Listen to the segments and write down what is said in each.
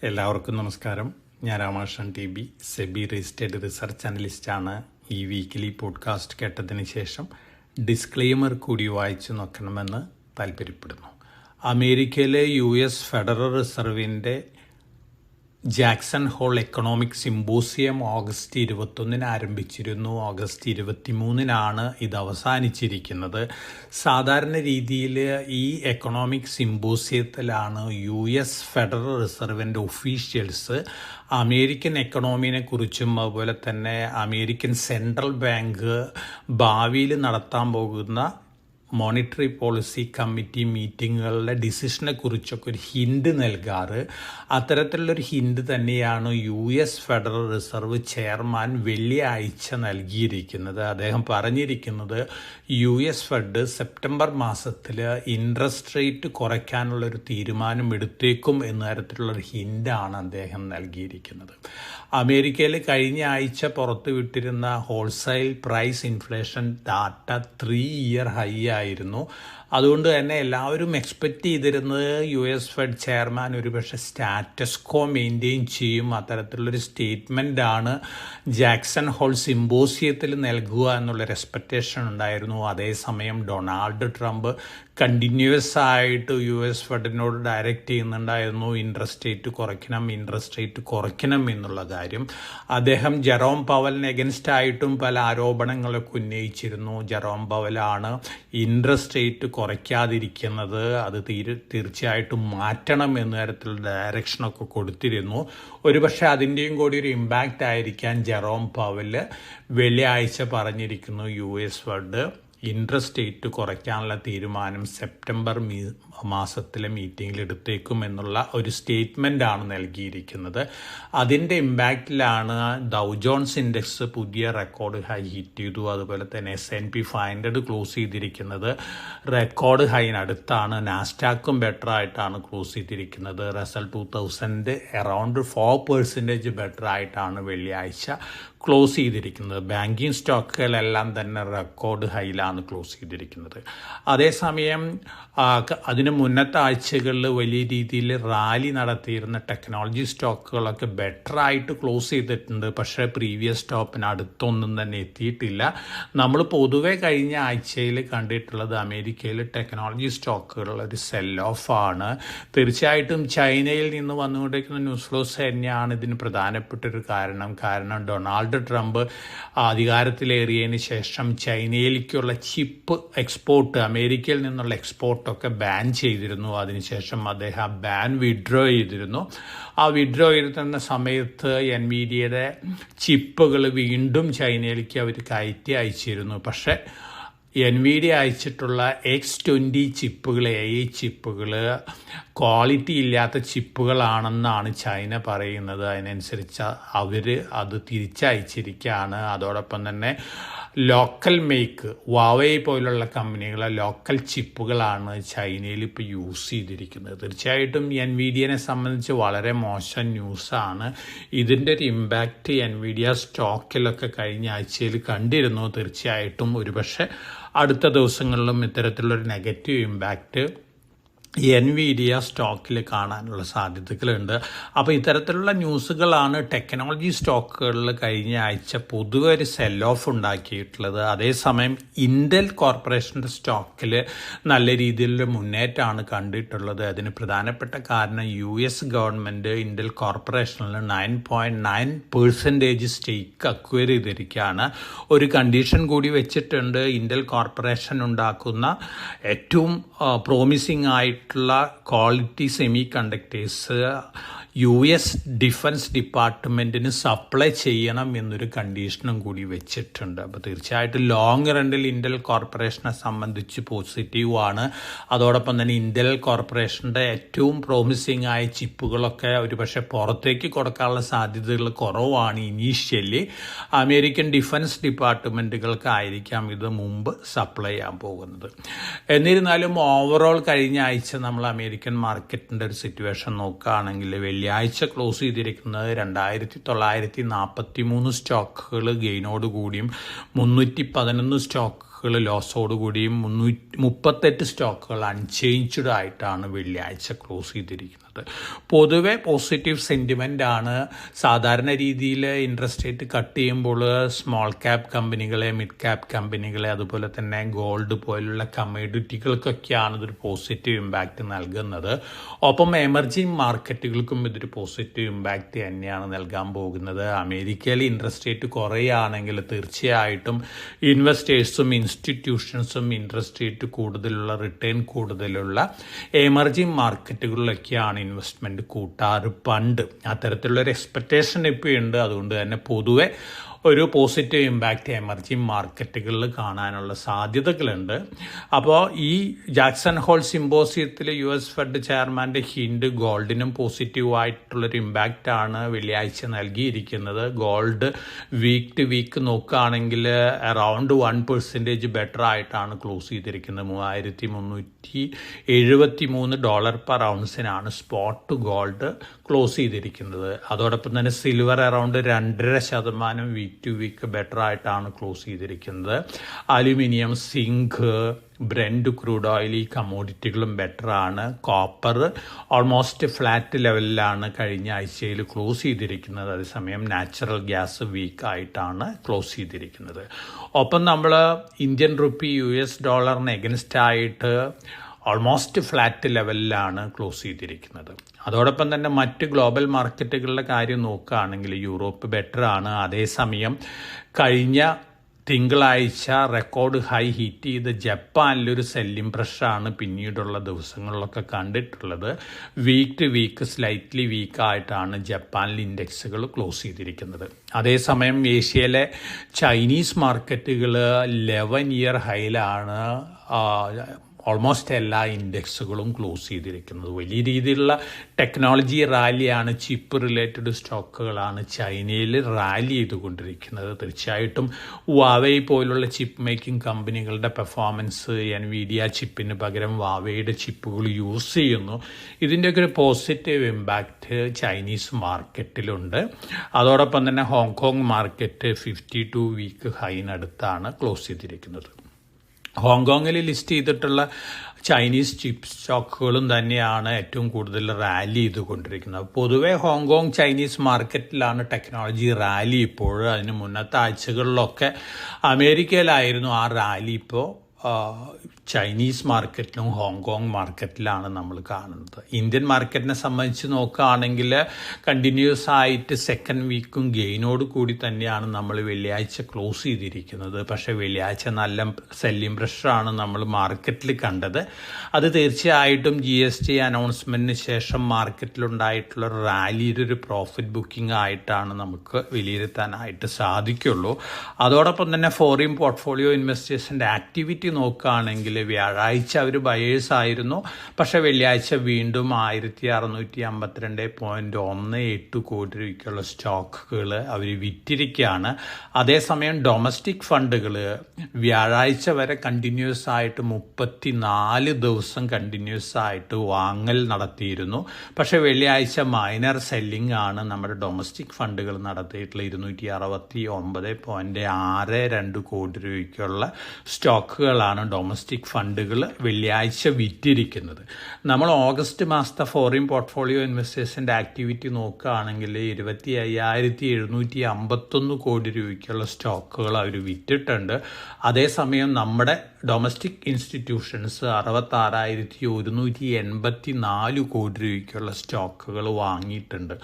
എല്ലാവർക്കും നമസ്കാരം. ഞാൻ Ramakrishnan TB, SEBI registered research അനലിസ്റ്റാണ്. ഈ വീക്കിലി പോഡ്കാസ്റ്റ് കേട്ടതിന് ശേഷം ഡിസ്ക്ലെയിമർ കൂടി വായിച്ചു നോക്കണമെന്ന് താല്പര്യപ്പെടുന്നു. അമേരിക്കയിലെ US ഫെഡറൽ റിസർവിൻ്റെ Jackson Hole economic symposium August 21 ആരംഭിച്ചിരുന്നു. ഓഗസ്റ്റ് 23 ഇത് അവസാനിച്ചിരിക്കുന്നത്. സാധാരണ രീതിയിൽ ഈ എക്കണോമിക് സിമ്പോസിയത്തിലാണ് US ഫെഡറൽ റിസർവിൻ്റെ ഒഫീഷ്യൽസ് അമേരിക്കൻ എക്കണോമിനെ കുറിച്ചും അതുപോലെ തന്നെ അമേരിക്കൻ സെൻട്രൽ ബാങ്ക് ഭാവിയിൽ നടത്താൻ പോകുന്ന മോണിറ്ററി പോളിസി കമ്മിറ്റി മീറ്റിങ്ങുകളുടെ ഡിസിഷനെ കുറിച്ചൊക്കെ ഒരു ഹിൻഡ് നൽകാറ്. അത്തരത്തിലുള്ളൊരു ഹിൻഡ് തന്നെയാണ് US ഫെഡറൽ റിസർവ് ചെയർമാൻ വെള്ളിയാഴ്ച നൽകിയിരിക്കുന്നത്. അദ്ദേഹം പറഞ്ഞിരിക്കുന്നത് US ഫെഡ് സെപ്റ്റംബർ മാസത്തിൽ ഇൻട്രസ്റ്റ് റേറ്റ് കുറയ്ക്കാനുള്ളൊരു തീരുമാനം എടുത്തേക്കും എന്ന തരത്തിലുള്ളൊരു ഹിൻഡാണ് അദ്ദേഹം നൽകിയിരിക്കുന്നത്. അമേരിക്കയിൽ കഴിഞ്ഞ ആഴ്ച പുറത്തുവിട്ടിരുന്ന wholesale price inflation data 3-year high ആയിരുന്നു. അതുകൊണ്ട് തന്നെ എല്ലാവരും എക്സ്പെക്റ്റ് ചെയ്തിരുന്നത് US ഫെഡ് ചെയർമാൻ ഒരുപക്ഷെ സ്റ്റാറ്റസ് കോ മെയിൻറ്റെയിൻ ചെയ്യും, അത്തരത്തിലുള്ളൊരു സ്റ്റേറ്റ്മെൻറ്റാണ് ജാക്സൺ ഹോൾ സിമ്പോസിയത്തിൽ നൽകുക എന്നുള്ളൊരു എക്സ്പെക്റ്റേഷൻ ഉണ്ടായിരുന്നു. അതേസമയം ഡൊണാൾഡ് ട്രംപ് കണ്ടിന്യൂസ് ആയിട്ട് US ഫെഡിനോട് ഡയറക്റ്റ് ചെയ്യുന്നുണ്ടായിരുന്നു ഇൻട്രസ്റ്റ് റേറ്റ് കുറയ്ക്കണം എന്നുള്ള കാര്യം. അദ്ദേഹം ജെറോം പവലിന് എഗൻസ്റ്റ് ആയിട്ടും പല ആരോപണങ്ങളൊക്കെ ഉന്നയിച്ചിരുന്നു. ജെറോം പവലാണ് ഇൻട്രസ്റ്റ് റേറ്റ് കുറയ്ക്കാതിരിക്കുന്നത്, അത് തീർച്ചയായിട്ടും മാറ്റണം എന്ന തരത്തിലുള്ള ഡയറക്ഷനൊക്കെ കൊടുത്തിരുന്നു. ഒരുപക്ഷെ അതിൻ്റെയും കൂടി ഒരു ഇമ്പാക്റ്റ് ആയിരിക്കാൻ ജെറോം പവൽ വെള്ളിയാഴ്ച പറഞ്ഞിരിക്കുന്നു US ഫെഡ് ഇൻട്രസ്റ്റ് റേറ്റ് കുറയ്ക്കാനുള്ള തീരുമാനം സെപ്റ്റംബർ മാസത്തിലെ മീറ്റിങ്ങിൽ എടുത്തേക്കും എന്നുള്ള ഒരു സ്റ്റേറ്റ്മെൻറ്റാണ് നൽകിയിരിക്കുന്നത്. അതിൻ്റെ ഇമ്പാക്റ്റിലാണ് ഡൗ ജോൺസ് ഇൻഡെക്സ് പുതിയ റെക്കോർഡ് ഹൈ ഹിറ്റ് ചെയ്തു. അതുപോലെ തന്നെ S&P 500 ക്ലോസ് ചെയ്തിരിക്കുന്നത് റെക്കോർഡ് ഹൈനടുത്താണ്. നാസ്ഡാക്കും ബെറ്റർ ആയിട്ടാണ് ക്ലോസ് ചെയ്തിരിക്കുന്നത്. റസൽ 2000 അറൗണ്ട് 4% ബെറ്റർ ആയിട്ടാണ് വെള്ളിയാഴ്ച ക്ലോസ് ചെയ്തിരിക്കുന്നത്. ബാങ്കിങ് സ്റ്റോക്കുകളെല്ലാം തന്നെ റെക്കോർഡ് ഹൈയിലാണ് ക്ലോസ് ചെയ്തിരിക്കുന്നത്. അതേസമയം അതിന് മുന്നത്തെ ആഴ്ചകളിൽ വലിയ രീതിയിൽ റാലി നടത്തിയിരുന്ന ടെക്നോളജി സ്റ്റോക്കുകളൊക്കെ ബെറ്റർ ആയിട്ട് ക്ലോസ് ചെയ്തിട്ടുണ്ട്. പക്ഷേ പ്രീവിയസ് സ്റ്റോപ്പിന് അടുത്തൊന്നും തന്നെ എത്തിയിട്ടില്ല. നമ്മൾ പൊതുവെ കഴിഞ്ഞ ആഴ്ചയിൽ കണ്ടിട്ടുള്ളത് അമേരിക്കയിൽ ടെക്നോളജി സ്റ്റോക്കുകളുടെ ഒരു സെൽ ഓഫ് ആണ്. തീർച്ചയായിട്ടും ചൈനയിൽ നിന്ന് വന്നുകൊണ്ടിരിക്കുന്ന ന്യൂസ് ഫ്ലോസ് തന്നെയാണ് ഇതിന് പ്രധാനപ്പെട്ടൊരു കാരണം ഡൊണാൾഡ് ട്രംപ് അധികാരത്തിലേറിയതിന് ശേഷം ചൈനയിലേക്കുള്ള ചിപ്പ് എക്സ്പോർട്ട്, അമേരിക്കയിൽ നിന്നുള്ള എക്സ്പോർട്ടൊക്കെ ബാൻ ചെയ്തിരുന്നു. അതിനുശേഷം അദ്ദേഹം ആ ബാൻ വിഡ്രോ ചെയ്തിരുന്നു. ആ വിഡ്രോ ചെയ്തിരുന്ന സമയത്ത് NVIDIAയുടെ ചിപ്പുകൾ വീണ്ടും ചൈനയിലേക്ക് അവർ കയറ്റി അയച്ചിരുന്നു. പക്ഷേ NVIDIA അയച്ചിട്ടുള്ള X20 ചിപ്പുകൾ, AI ചിപ്പുകൾ ക്വാളിറ്റി ഇല്ലാത്ത ചിപ്പുകളാണെന്നാണ് ചൈന പറയുന്നത്. അതിനനുസരിച്ച് അവർ അത് തിരിച്ചയച്ചിരിക്കുകയാണ്. അതോടൊപ്പം തന്നെ ലോക്കൽ മേക്ക് വാവേ പോലുള്ള കമ്പനികളെ ലോക്കൽ ചിപ്പുകളാണ് ചൈനയിൽ ഇപ്പോൾ യൂസ് ചെയ്തിരിക്കുന്നത്. തീർച്ചയായിട്ടും NVIDIAനെ സംബന്ധിച്ച് വളരെ മോശം ന്യൂസാണ്. ഇതിൻ്റെ ഒരു ഇമ്പാക്റ്റ് NVIDIA സ്റ്റോക്കിലൊക്കെ കഴിഞ്ഞ ആഴ്ചയിൽ കണ്ടിരുന്നു. തീർച്ചയായിട്ടും ഒരുപക്ഷെ അടുത്ത ദിവസങ്ങളിലും ഇത്തരത്തിലുള്ളൊരു നെഗറ്റീവ് ഇമ്പാക്റ്റ് NVIDIA സ്റ്റോക്കിൽ കാണാനുള്ള സാധ്യതകളുണ്ട്. അപ്പോൾ ഇത്തരത്തിലുള്ള ന്യൂസുകളാണ് ടെക്നോളജി സ്റ്റോക്കുകളിൽ കഴിഞ്ഞ ആഴ്ച പൊതുവെ ഒരു സെൽ ഓഫ് ഉണ്ടാക്കിയിട്ടുള്ളത്. അതേസമയം ഇന്റൽ കോർപ്പറേഷൻ്റെ സ്റ്റോക്കിൽ നല്ല രീതിയിലുള്ള മുന്നേറ്റമാണ് കണ്ടിട്ടുള്ളത്. അതിന് പ്രധാനപ്പെട്ട കാരണം US ഗവൺമെൻറ് ഇന്റൽ കോർപ്പറേഷനിൽ 9.9% സ്റ്റേക്ക് അക്വയർ ചെയ്തിരിക്കുകയാണ്. ഒരു കണ്ടീഷൻ കൂടി വെച്ചിട്ടുണ്ട്. ഇന്റൽ കോർപ്പറേഷൻ ഉണ്ടാക്കുന്ന ഏറ്റവും പ്രോമിസിംഗ് ആയിട്ടുള്ള quality semiconductors US defence ഡിപ്പാർട്ട്മെൻറ്റിന് സപ്ലൈ ചെയ്യണം എന്നൊരു കണ്ടീഷനും കൂടി വെച്ചിട്ടുണ്ട്. അപ്പോൾ തീർച്ചയായിട്ടും ലോങ് റണ്ണിൽ ഇന്റൽ കോർപ്പറേഷനെ സംബന്ധിച്ച് പോസിറ്റീവാണ്. അതോടൊപ്പം തന്നെ ഇന്റൽ കോർപ്പറേഷൻ്റെ ഏറ്റവും പ്രോമിസിംഗ് ആയ ചിപ്പുകളൊക്കെ ഒരുപക്ഷെ പുറത്തേക്ക് കൊടുക്കാനുള്ള സാധ്യതകൾ കുറവാണ് ഇനീഷ്യലി. അമേരിക്കൻ ഡിഫൻസ് ഡിപ്പാർട്ട്മെൻറ്റുകൾക്കായിരിക്കാം ഇത് മുമ്പ് സപ്ലൈ ചെയ്യാൻ പോകുന്നത്. എന്നിരുന്നാലും ഓവറോൾ കഴിഞ്ഞ ആഴ്ച നമ്മൾ അമേരിക്കൻ മാർക്കറ്റിൻ്റെ ഒരു സിറ്റുവേഷൻ നോക്കുകയാണെങ്കിൽ വെള്ളിയാഴ്ച ക്ലോസ് ചെയ്തിരിക്കുന്നത് 2943 സ്റ്റോക്കുകൾ ഗെയിനോടുകൂടിയും 311 സ്റ്റോക്കുകൾ ലോസോടുകൂടിയും 338 സ്റ്റോക്കുകൾ അൺചേഞ്ച്ഡ് ആയിട്ടാണ് വെള്ളിയാഴ്ച ക്ലോസ് ചെയ്തിരിക്കുന്നത്. ചെയ്തിരിക്കുന്നത്. പൊതുവെ പോസിറ്റീവ് സെൻറ്റിമെൻ്റ് ആണ്. സാധാരണ രീതിയിൽ ഇൻട്രസ്റ്റ് റേറ്റ് കട്ട് ചെയ്യുമ്പോൾ സ്മോൾ ക്യാപ് കമ്പനികളെ, മിഡ് ക്യാപ് കമ്പനികളെ, അതുപോലെ തന്നെ ഗോൾഡ് പോലുള്ള കമ്മോഡിറ്റികൾക്കൊക്കെയാണ് ഇതൊരു പോസിറ്റീവ് ഇമ്പാക്റ്റ് നൽകുന്നത്. ഒപ്പം എമർജിങ് മാർക്കറ്റുകൾക്കും ഇതൊരു പോസിറ്റീവ് ഇമ്പാക്റ്റ് തന്നെയാണ് നൽകാൻ പോകുന്നത്. അമേരിക്കയിൽ ഇൻട്രസ്റ്റ് റേറ്റ് കുറയുകയാണെങ്കിൽ തീർച്ചയായിട്ടും ഇൻവെസ്റ്റേഴ്സും ഇൻസ്റ്റിറ്റ്യൂഷൻസും ഇൻട്രസ്റ്റ് റേറ്റ് കൂടുതലുള്ള, റിട്ടേൺ കൂടുതലുള്ള എമർജിങ് മാർക്കറ്റുകളിലൊക്കെയാണ് ഇൻവെസ്റ്റ്മെൻറ്റ് കൂട്ടാറ് പണ്ട്. അത്തരത്തിലുള്ളൊരു എക്സ്പെക്റ്റേഷൻ ഇപ്പോൾ ഉണ്ട്. അതുകൊണ്ട് തന്നെ പൊതുവെ ഒരു പോസിറ്റീവ് ഇമ്പാക്റ്റ് എമർജിങ് മാർക്കറ്റുകളിൽ കാണാനുള്ള സാധ്യതകളുണ്ട്. അപ്പോൾ ഈ ജാക്സൺ ഹോൾ സിമ്പോസിയത്തിൽ US ഫെഡ് ചെയർമാൻ്റെ ഹിൻഡ് ഗോൾഡിനും പോസിറ്റീവായിട്ടുള്ളൊരു ഇമ്പാക്റ്റാണ് വെള്ളിയാഴ്ച നൽകിയിരിക്കുന്നത്. ഗോൾഡ് വീക്ക് ടു വീക്ക് നോക്കുകയാണെങ്കിൽ അറൗണ്ട് 1% ബെറ്റർ ആയിട്ടാണ് ക്ലോസ് ചെയ്തിരിക്കുന്നത്. $3,373 പെർ ഔൺസിനാണ് സ്പോട്ട് ഗോൾഡ് ക്ലോസ് ചെയ്തിരിക്കുന്നത്. അതോടൊപ്പം തന്നെ silver around 2.5% week to week better ആയിട്ടാണ് ക്ലോസ് ചെയ്തിരിക്കുന്നത്. Aluminium, zinc, brent crude oil ഈ കമ്മോഡിറ്റികളും ബെറ്ററാണ്. കോപ്പർ ഓൾമോസ്റ്റ് ഫ്ലാറ്റ് ലെവലിലാണ് കഴിഞ്ഞ ആഴ്ചയിൽ ക്ലോസ് ചെയ്തിരിക്കുന്നത്. അതേസമയം നാച്ചുറൽ ഗ്യാസ് വീക്കായിട്ടാണ് ക്ലോസ് ചെയ്തിരിക്കുന്നത്. ഒപ്പം നമ്മൾ ഇന്ത്യൻ റുപ്പി US ഡോളറിന് എഗൻസ്റ്റ് ആയിട്ട് ഓൾമോസ്റ്റ് ഫ്ലാറ്റ് ലെവലിലാണ് ക്ലോസ് ചെയ്തിരിക്കുന്നത്. അതോടൊപ്പം തന്നെ മറ്റ് ഗ്ലോബൽ മാർക്കറ്റുകളുടെ കാര്യം നോക്കുകയാണെങ്കിൽ യൂറോപ്പ് ബെറ്ററാണ്. അതേസമയം കഴിഞ്ഞ തിങ്കളാഴ്ച റെക്കോർഡ് ഹൈ ഹിറ്റ് ചെയ്ത് ജപ്പാനിലൊരു സെല്ലിംഗ് പ്രഷറാണ് പിന്നീടുള്ള ദിവസങ്ങളിലൊക്കെ കണ്ടിട്ടുള്ളത്. വീക്ക് ടു വീക്ക് സ്ലൈറ്റ്ലി വീക്കായിട്ടാണ് ജപ്പാനിൽ ഇൻഡെക്സുകൾ ക്ലോസ് ചെയ്തിരിക്കുന്നത്. അതേസമയം ഏഷ്യയിലെ ചൈനീസ് മാർക്കറ്റുകൾ 11 ഇയർ ഹൈയിലാണ് ഓൾമോസ്റ്റ് എല്ലാ ഇൻഡെക്സുകളും ക്ലോസ് ചെയ്തിരിക്കുന്നത്. വലിയ രീതിയിലുള്ള ടെക്നോളജി റാലിയാണ്, ചിപ്പ് റിലേറ്റഡ് സ്റ്റോക്കുകളാണ് ചൈനയിൽ റാലി ചെയ്തുകൊണ്ടിരിക്കുന്നത്. തീർച്ചയായിട്ടും വാവേ പോലുള്ള ചിപ്പ് മേക്കിംഗ് കമ്പനികളുടെ പെർഫോമൻസ്, NVIDIA ചിപ്പിന് പകരം വാവേയുടെ ചിപ്പുകൾ യൂസ് ചെയ്യുന്നു. ഇതിൻ്റെയൊക്കെ ഒരു പോസിറ്റീവ് ഇമ്പാക്റ്റ് ചൈനീസ് മാർക്കറ്റിലുണ്ട്. അതോടൊപ്പം തന്നെ ഹോങ്കോങ് മാർക്കറ്റ് 52 വീക്ക് ഹൈനടുത്താണ് ക്ലോസ് ചെയ്തിരിക്കുന്നത്. ഹോങ്കോങ്ങിൽ ലിസ്റ്റ് ചെയ്തിട്ടുള്ള ചൈനീസ് ചിപ്പ് സ്റ്റോക്കുകളും തന്നെയാണ് ഏറ്റവും കൂടുതൽ റാലി ചെയ്തുകൊണ്ടിരിക്കുന്നത്. പൊതുവെ ഹോങ്കോങ് ചൈനീസ് മാർക്കറ്റിലാണ് ടെക്നോളജി റാലി ഇപ്പോൾ. അതിന് മുന്നത്തെ ആഴ്ചകളിലൊക്കെ അമേരിക്കയിലായിരുന്നു ആ റാലി. ഇപ്പോൾ ചൈനീസ് മാർക്കറ്റിലും ഹോങ്കോങ് മാർക്കറ്റിലാണ് നമ്മൾ കാണുന്നത്. ഇന്ത്യൻ മാർക്കറ്റിനെ സംബന്ധിച്ച് നോക്കുകയാണെങ്കിൽ കണ്ടിന്യൂസ് ആയിട്ട് സെക്കൻഡ് വീക്കും ഗെയിനോട് കൂടി തന്നെയാണ് നമ്മൾ വെള്ളിയാഴ്ച ക്ലോസ് ചെയ്തിരിക്കുന്നത്. പക്ഷേ വെള്ളിയാഴ്ച നല്ല സെല്ലിംഗ് പ്രഷറാണ് നമ്മൾ മാർക്കറ്റിൽ കണ്ടത്. അത് തീർച്ചയായിട്ടും GST അനൗൺസ്മെൻറ്റിന് ശേഷം മാർക്കറ്റിലുണ്ടായിട്ടുള്ള റാലിയുടെ ഒരു പ്രോഫിറ്റ് ബുക്കിംഗ് ആയിട്ടാണ് നമുക്ക് വിലയിരുത്താനായിട്ട് സാധിക്കുള്ളൂ. അതോടൊപ്പം തന്നെ ഫോറിൻ പോർട്ട്ഫോളിയോ ഇൻവെസ്റ്റേഴ്സിൻ്റെ ആക്ടിവിറ്റി നോക്കുകയാണെങ്കിൽ വ്യാഴാഴ്ച അവർ ബയേഴ്സ് ആയിരുന്നു. പക്ഷേ വെള്ളിയാഴ്ച വീണ്ടും 1652.18 കോടി രൂപയ്ക്കുള്ള സ്റ്റോക്കുകൾ അവർ വിറ്റിരിക്കുകയാണ്. അതേസമയം ഡൊമസ്റ്റിക് ഫണ്ടുകൾ വ്യാഴാഴ്ച വരെ കണ്ടിന്യൂസ് ആയിട്ട് 34 ദിവസം കണ്ടിന്യൂസ് ആയിട്ട് വാങ്ങൽ നടത്തിയിരുന്നു. പക്ഷേ വെള്ളിയാഴ്ച മൈനർ സെല്ലിംഗ് ആണ് നമ്മുടെ ഡൊമസ്റ്റിക് ഫണ്ടുകൾ നടത്തിയിട്ടുള്ള 269.62 കോടി രൂപയ്ക്കുള്ള സ്റ്റോക്കുകളാണ് ഡൊമസ്റ്റിക് ഫണ്ടുകൾ വെള്ളിയാഴ്ച വിറ്റിരിക്കുന്നത്. നമ്മൾ ഓഗസ്റ്റ് മാസത്തെ ഫോറിൻ പോർട്ട്ഫോളിയോ ഇൻവെസ്റ്റേഴ്സിൻ്റെ ആക്ടിവിറ്റി നോക്കുകയാണെങ്കിൽ 25,751 കോടി രൂപയ്ക്കുള്ള സ്റ്റോക്കുകൾ അവർ വിറ്റിട്ടുണ്ട്. അതേസമയം നമ്മുടെ ഡൊമസ്റ്റിക് ഇൻസ്റ്റിറ്റ്യൂഷൻസ് 66,184 കോടി രൂപയ്ക്കുള്ള സ്റ്റോക്കുകൾ വാങ്ങിയിട്ടുണ്ട്.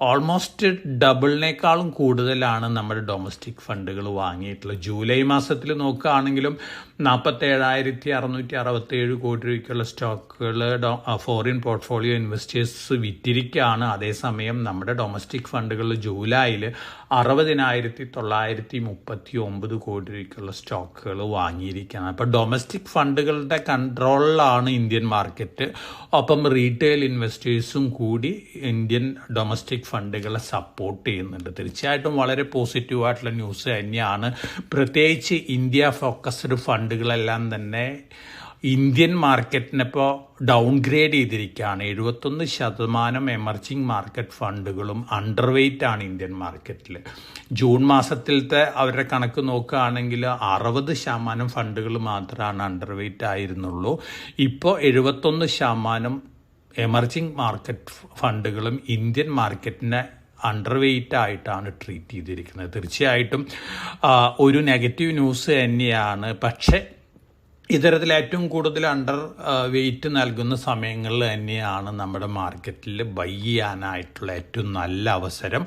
ഓൾമോസ്റ്റ് ഡബിളിനേക്കാളും കൂടുതലാണ് നമ്മുടെ ഡൊമസ്റ്റിക് ഫണ്ടുകൾ വാങ്ങിയിട്ടുള്ളത്. ജൂലൈ മാസത്തിൽ നോക്കുകയാണെങ്കിലും 47,667 കോടി രൂപയ്ക്കുള്ള സ്റ്റോക്കുകൾ ഫോറിൻ പോർട്ട്ഫോളിയോ ഇൻവെസ്റ്റേഴ്സ് വിറ്റിരിക്കുകയാണ്. അതേസമയം നമ്മുടെ ഡൊമസ്റ്റിക് ഫണ്ടുകൾ ജൂലൈയിൽ 60,939 കോടി രൂപയ്ക്കുള്ള സ്റ്റോക്കുകൾ വാങ്ങിയിരിക്കുകയാണ്. അപ്പോൾ ഡൊമസ്റ്റിക് ഫണ്ടുകളുടെ കൺട്രോളിലാണ് ഇന്ത്യൻ മാർക്കറ്റ്. ഒപ്പം റീറ്റെയിൽ ഇൻവെസ്റ്റേഴ്സും കൂടി ഇന്ത്യൻ ഡൊമസ്റ്റിക് ഫണ്ടുകളെ സപ്പോർട്ട് ചെയ്യുന്നുണ്ട്. തീർച്ചയായിട്ടും വളരെ പോസിറ്റീവായിട്ടുള്ള ന്യൂസ് തന്നെയാണ്. പ്രത്യേകിച്ച് ഇന്ത്യ ഫോക്കസ്ഡ് ഫണ്ടുകളെല്ലാം തന്നെ ഇന്ത്യൻ മാർക്കറ്റിനിപ്പോൾ ഡൗൺഗ്രേഡ് ചെയ്തിരിക്കുകയാണ്. 71% എമർജിങ് മാർക്കറ്റ് ഫണ്ടുകളും അണ്ടർ വെയ്റ്റ് ആണ് ഇന്ത്യൻ മാർക്കറ്റിൽ. ജൂൺ മാസത്തിലത്തെ അവരുടെ കണക്ക് നോക്കുകയാണെങ്കിൽ 60% ഫണ്ടുകൾ മാത്രമാണ് അണ്ടർ വെയ്റ്റ് ആയിരുന്നുള്ളൂ. ഇപ്പോൾ 71% എമർജിങ് മാർക്കറ്റ് ഫണ്ടുകളും ഇന്ത്യൻ മാർക്കറ്റിനെ അണ്ടർ വെയ്റ്റ് ആയിട്ടാണ് ട്രീറ്റ് ചെയ്തിരിക്കുന്നത്. തീർച്ചയായിട്ടും ഒരു നെഗറ്റീവ് ന്യൂസ് തന്നെയാണ്. പക്ഷേ ഇത്തരത്തിൽ ഏറ്റവും കൂടുതൽ അണ്ടർ വെയ്റ്റ് നൽകുന്ന സമയങ്ങളിൽ തന്നെയാണ് നമ്മുടെ മാർക്കറ്റിൽ ബൈ ചെയ്യാനായിട്ടുള്ള ഏറ്റവും നല്ല അവസരം.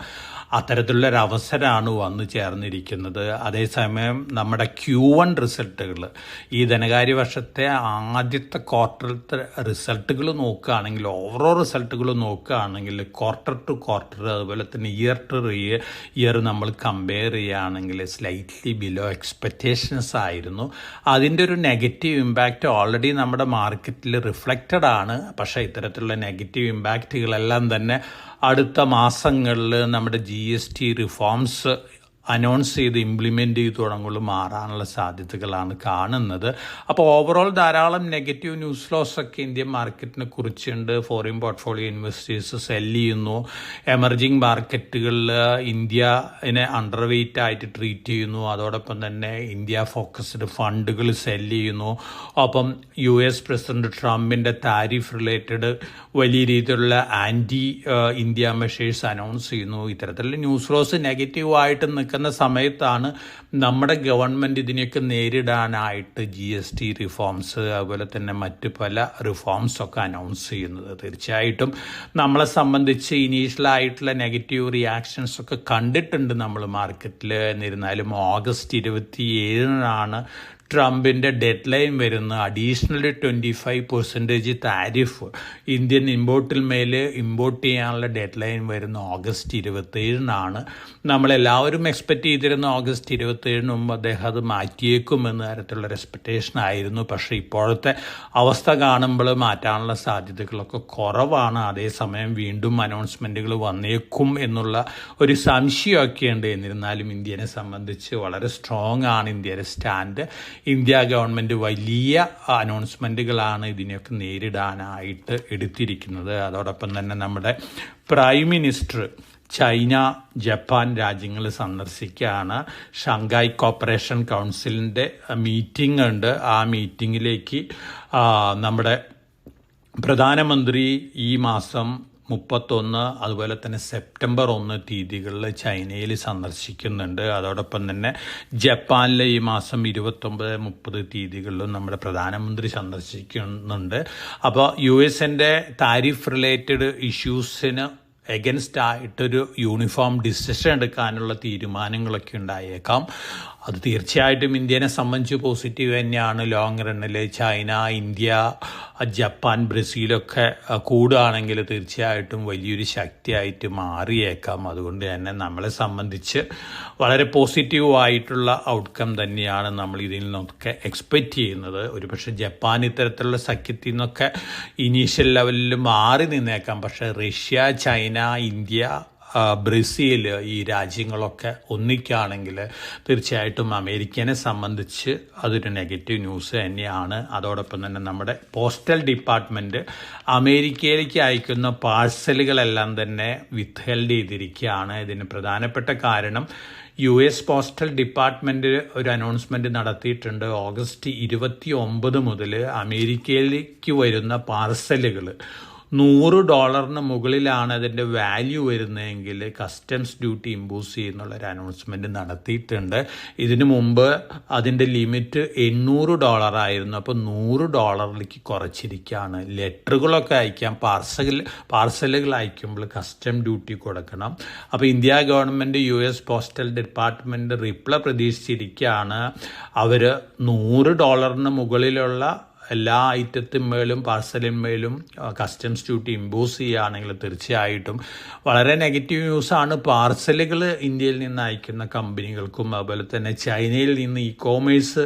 അത്തരത്തിലുള്ളൊരു അവസരമാണ് വന്നു ചേർന്നിരിക്കുന്നത്. അതേസമയം നമ്മുടെ Q1 റിസൾട്ടുകൾ, ഈ ധനകാര്യ വർഷത്തെ ആദ്യത്തെ ക്വാർട്ടറിലത്തെ റിസൾട്ടുകൾ നോക്കുകയാണെങ്കിൽ, ഓവറോൾ റിസൾട്ടുകൾ നോക്കുകയാണെങ്കിൽ ക്വാർട്ടർ ടു ക്വാർട്ടർ അതുപോലെ തന്നെ ഇയർ ടു ഇയർ നമ്മൾ കമ്പയർ ചെയ്യുകയാണെങ്കിൽ സ്ലൈറ്റ്ലി ബിലോ എക്സ്പെക്റ്റേഷൻസ് ആയിരുന്നു. അതിൻ്റെ ഒരു നെഗറ്റീവ് ഇമ്പാക്റ്റ് ഓൾറെഡി നമ്മുടെ മാർക്കറ്റിൽ റിഫ്ലക്റ്റഡ് ആണ്. പക്ഷേ ഇത്തരത്തിലുള്ള നെഗറ്റീവ് ഇമ്പാക്റ്റുകളെല്ലാം തന്നെ അടുത്ത മാസങ്ങളിൽ നമ്മുടെ GST റിഫോംസ് അനൗൺസ് ചെയ്ത് ഇംപ്ലിമെൻ്റ് ചെയ്ത് തുടങ്ങുമ്പോൾ മാറാനുള്ള സാധ്യതകളാണ് കാണുന്നത്. അപ്പോൾ ഓവറോൾ ധാരാളം നെഗറ്റീവ് ന്യൂസ് ഫ്ലോസ് ഒക്കെ ഇന്ത്യൻ മാർക്കറ്റിനെ കുറിച്ചുണ്ട്. ഫോറിൻ പോർട്ട്ഫോളിയോ ഇൻവെസ്റ്റേഴ്സ് സെല് ചെയ്യുന്നു. എമർജിങ് മാർക്കറ്റുകളിൽ ഇന്ത്യനെ അണ്ടർ വെയ്റ്റ് ആയിട്ട് ട്രീറ്റ് ചെയ്യുന്നു. അതോടൊപ്പം തന്നെ ഇന്ത്യ ഫോക്കസ്ഡ് ഫണ്ടുകൾ സെല് ചെയ്യുന്നു. ഒപ്പം US പ്രസിഡന്റ് ട്രംപിൻ്റെ താരിഫ് റിലേറ്റഡ് വലിയ രീതിയിലുള്ള ആൻറ്റി ഇന്ത്യ മെഷേഴ്സ് അനൗൺസ് ചെയ്യുന്നു. ഇത്തരത്തിലുള്ള ന്യൂസ് ഫ്ലോസ് നെഗറ്റീവായിട്ട് നിൽക്കുന്ന സമയത്താണ് നമ്മുടെ ഗവൺമെൻറ് ഇതിനെയൊക്കെ നേരിടാനായിട്ട് GST റിഫോംസ് അതുപോലെ തന്നെ മറ്റ് പല റിഫോംസൊക്കെ അനൗൺസ് ചെയ്യുന്നത്. തീർച്ചയായിട്ടും നമ്മളെ സംബന്ധിച്ച് ഇനീഷ്യലായിട്ടുള്ള നെഗറ്റീവ് റിയാക്ഷൻസ് ഒക്കെ കണ്ടിട്ടുണ്ട് നമ്മൾ മാർക്കറ്റിൽ. എന്നിരുന്നാലും ഓഗസ്റ്റ് 27 ട്രംപിൻ്റെ ഡെഡ് ലൈൻ വരുന്ന അഡീഷണലി 25% താരിഫ് ഇന്ത്യൻ ഇമ്പോർട്ട് ചെയ്യാനുള്ള ഡെഡ് ലൈൻ വരുന്ന ഓഗസ്റ്റ് 27 നമ്മളെല്ലാവരും എക്സ്പെക്റ്റ് ചെയ്തിരുന്ന ഓഗസ്റ്റ് 27 മുമ്പ് അദ്ദേഹം അത് മാറ്റിയേക്കുമെന്ന തരത്തിലുള്ള എക്സ്പെക്റ്റേഷൻ ആയിരുന്നു. പക്ഷേ ഇപ്പോഴത്തെ അവസ്ഥ കാണുമ്പോൾ മാറ്റാനുള്ള സാധ്യതകളൊക്കെ കുറവാണ്. അതേസമയം വീണ്ടും അനൗൺസ്മെൻറ്റുകൾ വന്നേക്കും എന്നുള്ള ഒരു സംശയമൊക്കെയുണ്ട്. എന്നിരുന്നാലും ഇന്ത്യനെ സംബന്ധിച്ച് വളരെ സ്ട്രോങ് ആണ് ഇന്ത്യയുടെ സ്റ്റാൻഡ്. ഇന്ത്യ ഗവൺമെൻറ് വലിയ അനൗൺസ്മെൻറ്റുകളാണ് ഇതിനെയൊക്കെ നേരിടാനായിട്ട് എടുത്തിരിക്കുന്നത്. അതോടൊപ്പം തന്നെ നമ്മുടെ പ്രൈം മിനിസ്റ്റർ ചൈന, ജപ്പാൻ രാജ്യങ്ങൾ സന്ദർശിക്കുകയാണ്. ഷാങ്ഹായ് കോപ്പറേഷൻ കൗൺസിലിൻ്റെ മീറ്റിംഗ് ഉണ്ട്. ആ മീറ്റിങ്ങിലേക്ക് നമ്മുടെ പ്രധാനമന്ത്രി ഈ മാസം 31 അതുപോലെ തന്നെ സെപ്റ്റംബർ 1 തീയതികളിൽ ചൈനയിൽ സന്ദർശിക്കുന്നുണ്ട്. അതോടൊപ്പം തന്നെ ജപ്പാനിലെ ഈ മാസം 29, 30 തീയതികളിലും നമ്മുടെ പ്രധാനമന്ത്രി സന്ദർശിക്കുന്നുണ്ട്. അപ്പോൾ US-ൻ്റെ താരിഫ് റിലേറ്റഡ് ഇഷ്യൂസിന് എഗൻസ്റ്റ് ആയിട്ടൊരു യൂണിഫോം ഡിസിഷൻ എടുക്കാനുള്ള തീരുമാനങ്ങളൊക്കെ ഉണ്ടായേക്കാം. അത് തീർച്ചയായിട്ടും ഇന്ത്യനെ സംബന്ധിച്ച് പോസിറ്റീവ് തന്നെയാണ്. ലോങ് റണ്ണിൽ ചൈന, ഇന്ത്യ, ജപ്പാൻ, ബ്രസീലൊക്കെ കൂടുകയാണെങ്കിൽ തീർച്ചയായിട്ടും വലിയൊരു ശക്തിയായിട്ട് മാറിയേക്കാം. അതുകൊണ്ട് തന്നെ നമ്മളെ സംബന്ധിച്ച് വളരെ പോസിറ്റീവായിട്ടുള്ള ഔട്ട്കം തന്നെയാണ് നമ്മൾ ഇതിൽ നിന്നൊക്കെ എക്സ്പെക്റ്റ് ചെയ്യുന്നത്. ഒരുപക്ഷെ ജപ്പാൻ ഇത്തരത്തിലുള്ള സഖ്യത്തിൽ നിന്നൊക്കെ ഇനീഷ്യൽ ലെവലിൽ മാറി നിന്നേക്കാം. പക്ഷേ റഷ്യ, ചൈന, ഇന്ത്യ, ബ്രസീൽ ഈ രാജ്യങ്ങളൊക്കെ ഒന്നിക്കുകയാണെങ്കിൽ തീർച്ചയായിട്ടും അമേരിക്കനെ സംബന്ധിച്ച് അതൊരു നെഗറ്റീവ് ന്യൂസ് തന്നെയാണ്. അതോടൊപ്പം തന്നെ നമ്മുടെ പോസ്റ്റൽ ഡിപ്പാർട്ട്മെൻറ്റ് അമേരിക്കയിലേക്ക് അയക്കുന്ന പാഴ്സലുകളെല്ലാം തന്നെ വിത്ത്ഹെൽഡ് ചെയ്തിരിക്കുകയാണ്. ഇതിന് പ്രധാനപ്പെട്ട കാരണം US പോസ്റ്റൽ ഡിപ്പാർട്ട്മെൻറ്റ് ഒരു അനൗൺസ്മെൻറ്റ് നടത്തിയിട്ടുണ്ട്. ഓഗസ്റ്റ് 29 മുതൽ അമേരിക്കയിലേക്ക് വരുന്ന പാർസലുകൾ $100 മുകളിലാണ് അതിൻ്റെ വാല്യൂ വരുന്നതെങ്കിൽ കസ്റ്റംസ് ഡ്യൂട്ടി ഇമ്പോസ് ചെയ്യുന്നുള്ളൊരു അനൗൺസ്മെൻറ്റ് നടത്തിയിട്ടുണ്ട്. ഇതിനു മുമ്പ് അതിൻ്റെ ലിമിറ്റ് $800 ആയിരുന്നു. അപ്പോൾ $100 കുറച്ചിരിക്കുകയാണ്. ലെറ്ററുകളൊക്കെ അയക്കാം, പാർസലുകൾ അയക്കുമ്പോൾ കസ്റ്റം ഡ്യൂട്ടി കൊടുക്കണം. അപ്പോൾ India government US postal department reply പ്രതീക്ഷിച്ചിരിക്കുകയാണ്. അവർ $100 മുകളിലുള്ള എല്ലാ ഐറ്റത്തിന്മേലും പാർസലിന്മേലും കസ്റ്റംസ് ഡ്യൂട്ടി ഇമ്പോസ് ചെയ്യുകയാണെങ്കിൽ തീർച്ചയായിട്ടും വളരെ നെഗറ്റീവ് ന്യൂസാണ്. പാർസലുകൾ ഇന്ത്യയിൽ നിന്ന് അയക്കുന്ന കമ്പനികൾക്കും അതുപോലെ തന്നെ ചൈനയിൽ നിന്ന് ഇ-കോമേഴ്സ്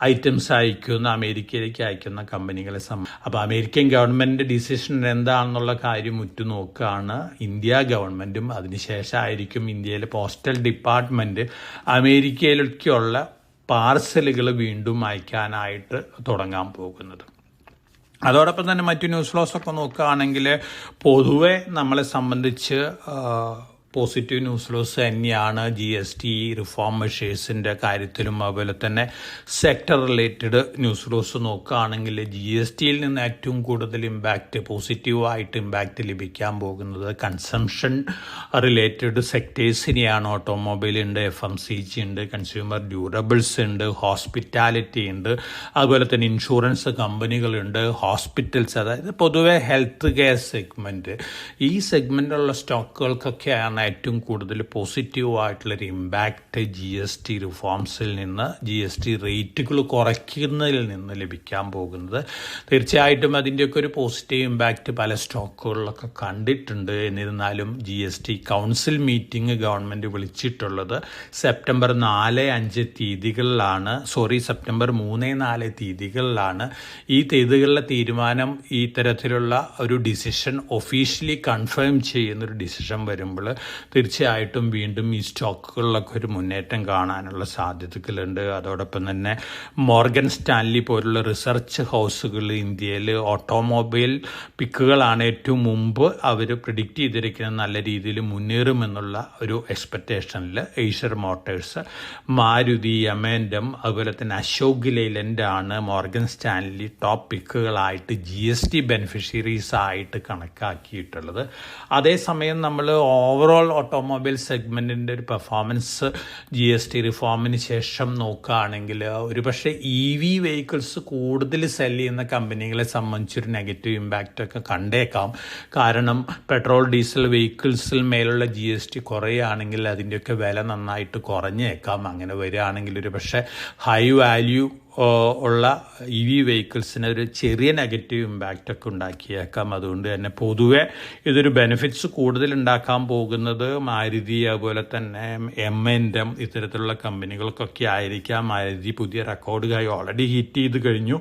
ഐറ്റംസ് അയക്കുന്ന അമേരിക്കയിലേക്ക് അയക്കുന്ന കമ്പനികളെ അപ്പോൾ അമേരിക്കൻ ഗവൺമെൻറ് ഡിസിഷൻ എന്താണെന്നുള്ള കാര്യം ഉറ്റുനോക്കുകയാണ് ഇന്ത്യ ഗവൺമെൻറ്റും. അതിനുശേഷമായിരിക്കും ഇന്ത്യയിലെ പോസ്റ്റൽ ഡിപ്പാർട്ട്മെൻറ്റ് അമേരിക്കയിലേക്കുള്ള പാർസലുകൾ വീണ്ടും അയക്കാനായിട്ട് തുടങ്ങാൻ പോകുന്നത്. അതോടൊപ്പം തന്നെ മറ്റു ന്യൂസ് ഫ്ലോസൊക്കെ നോക്കുകയാണെങ്കിൽ പൊതുവെ നമ്മളെ സംബന്ധിച്ച് പോസിറ്റീവ് ന്യൂസ് ലോസ് തന്നെയാണ് GST റിഫോം മെഷേഴ്സിൻ്റെ കാര്യത്തിലും. അതുപോലെ തന്നെ സെക്ടർ റിലേറ്റഡ് ന്യൂസ് ലോസ് നോക്കുകയാണെങ്കിൽ GSTയിൽ നിന്ന് ഏറ്റവും കൂടുതൽ പോസിറ്റീവായിട്ട് ഇമ്പാക്റ്റ് ലഭിക്കാൻ പോകുന്നത് കൺസംഷൻ റിലേറ്റഡ് സെക്ടേഴ്സിനെയാണ്. ഓട്ടോമൊബൈൽ ഉണ്ട്, FMCG ഉണ്ട്, കൺസ്യൂമർ ഡ്യൂറബിൾസ് ഉണ്ട്, ഹോസ്പിറ്റാലിറ്റി ഉണ്ട്, അതുപോലെ തന്നെ ഇൻഷുറൻസ് കമ്പനികളുണ്ട്, ഹോസ്പിറ്റൽസ്, അതായത് പൊതുവെ ഹെൽത്ത് കെയർ സെഗ്മെൻറ്റ്. ഈ സെഗ്മെൻറ്റിലുള്ള സ്റ്റോക്കുകൾക്കൊക്കെയാണ് ഏറ്റവും കൂടുതൽ പോസിറ്റീവായിട്ടുള്ളൊരു ഇമ്പാക്റ്റ് GST റിഫോംസിൽ നിന്ന്, GST റേറ്റുകൾ കുറയ്ക്കുന്നതിൽ നിന്ന് ലഭിക്കാൻ പോകുന്നത്. തീർച്ചയായിട്ടും അതിൻ്റെയൊക്കെ ഒരു പോസിറ്റീവ് ഇമ്പാക്റ്റ് പല സ്റ്റോക്കുകളിലൊക്കെ കണ്ടിട്ടുണ്ട്. എന്നിരുന്നാലും GST കൗൺസിൽ മീറ്റിംഗ് ഗവൺമെൻറ് വിളിച്ചിട്ടുള്ളത് സെപ്റ്റംബർ 4-5 തീയതികളിലാണ്. സെപ്റ്റംബർ 3-4 തീയതികളിലാണ്. ഈ തീയതികളിലെ തീരുമാനം, ഈ തരത്തിലുള്ള ഒരു ഡിസിഷൻ ഒഫീഷ്യലി കൺഫേം ചെയ്യുന്നൊരു ഡിസിഷൻ വരുമ്പോൾ തീർച്ചയായിട്ടും വീണ്ടും ഈ സ്റ്റോക്കുകളിലൊക്കെ ഒരു മുന്നേറ്റം കാണാനുള്ള സാധ്യതകളുണ്ട്. അതോടൊപ്പം തന്നെ മോർഗൻ സ്റ്റാൻലി പോലുള്ള റിസർച്ച് ഹൗസുകൾ ഇന്ത്യയിൽ ഓട്ടോമൊബൈൽ പിക്കുകളാണ് ഏറ്റവും മുമ്പ് അവർ പ്രിഡിക്റ്റ് ചെയ്തിരിക്കുന്നത് നല്ല രീതിയിൽ മുന്നേറുമെന്നുള്ള ഒരു എക്സ്പെക്റ്റേഷനിൽ ഏഷ്യർ മോട്ടേഴ്സ്, മാരുതി, യമൻഡം, അതുപോലെ തന്നെ അശോക് ലെയ്ലൻഡ് ആണ് മോർഗൻ സ്റ്റാൻലി ടോപ്പ് പിക്കുകളായിട്ട് GST ബെനിഫിഷ്യറീസ് ആയിട്ട് കണക്കാക്കിയിട്ടുള്ളത്. അതേസമയം നമ്മൾ ഓവറോൾ ഓട്ടോമൊബൈൽ സെഗ്മെൻറ്റിൻ്റെ ഒരു പെർഫോമൻസ് GST റിഫോമിന് ശേഷം നോക്കുകയാണെങ്കിൽ ഒരുപക്ഷെ EV വെഹിക്കിൾസ് കൂടുതൽ സെല് ചെയ്യുന്ന കമ്പനികളെ സംബന്ധിച്ചൊരു നെഗറ്റീവ് ഇമ്പാക്റ്റ് ഒക്കെ കണ്ടേക്കാം. കാരണം പെട്രോൾ ഡീസൽ വെഹിക്കിൾസിൽ മേലുള്ള GST കുറയുകയാണെങ്കിൽ അതിൻ്റെയൊക്കെ വില നന്നായിട്ട് കുറഞ്ഞേക്കാം. അങ്ങനെ വരികയാണെങ്കിൽ ഒരു പക്ഷേ ഹൈ വാല്യൂ ഉള്ള EV വെഹിക്കിൾസിന് ഒരു ചെറിയ നെഗറ്റീവ് ഇമ്പാക്റ്റ് ഒക്കെ ഉണ്ടാക്കിയേക്കാം. അതുകൊണ്ട് തന്നെ പൊതുവെ ഇതൊരു ബെനിഫിറ്റ്സ് കൂടുതൽ ഉണ്ടാക്കാൻ പോകുന്നത് മാരുതി, അതുപോലെ തന്നെ M&M ഇത്തരത്തിലുള്ള കമ്പനികൾക്കൊക്കെ ആയിരിക്കാം. മാരുതി പുതിയ റെക്കോർഡ് ഹൈ ഓൾറെഡി ഹിറ്റ് ചെയ്ത് കഴിഞ്ഞു.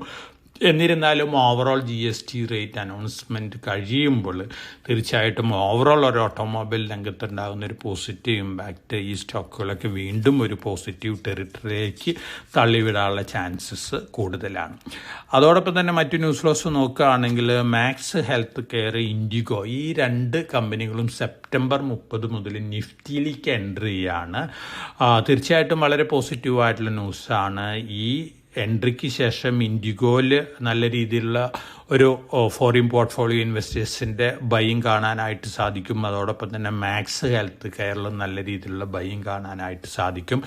എന്നിരുന്നാലും ഓവറോൾ GST റേറ്റ് അനൗൺസ്മെൻറ്റ് കഴിയുമ്പോൾ തീർച്ചയായിട്ടും ഓവറോൾ ഒരു ഓട്ടോമൊബൈൽ രംഗത്തുണ്ടാകുന്ന ഒരു പോസിറ്റീവ് ഇമ്പാക്റ്റ് ഈ സ്റ്റോക്കുകളൊക്കെ വീണ്ടും ഒരു പോസിറ്റീവ് ടെറിട്ടറിയിലേക്ക് തള്ളിവിടാനുള്ള ചാൻസസ് കൂടുതലാണ്. അതോടൊപ്പം തന്നെ മറ്റു ന്യൂസ് ലോസ് നോക്കുകയാണെങ്കിൽ മാക്സ് ഹെൽത്ത് കെയർ, ഇൻഡിഗോ, ഈ 2 കമ്പനികളും സെപ്റ്റംബർ 30 മുതൽ നിഫ്റ്റിയിലേക്ക് എൻട്രി ചെയ്യാണ്. തീർച്ചയായിട്ടും വളരെ പോസിറ്റീവായിട്ടുള്ള ന്യൂസാണ്. ഈ എൻട്രിക്ക് ശേഷം ഇൻഡിഗോയിൽ നല്ല രീതിയിലുള്ള ഒരു ഫോറിൻ പോർട്ട്ഫോളിയോ ഇൻവെസ്റ്റേഴ്സിൻ്റെ ബൈയും കാണാനായിട്ട് സാധിക്കും. അതോടൊപ്പം തന്നെ മാക്സ് ഹെൽത്ത് കെയറിലും നല്ല രീതിയിലുള്ള ബൈയും കാണാനായിട്ട് സാധിക്കും.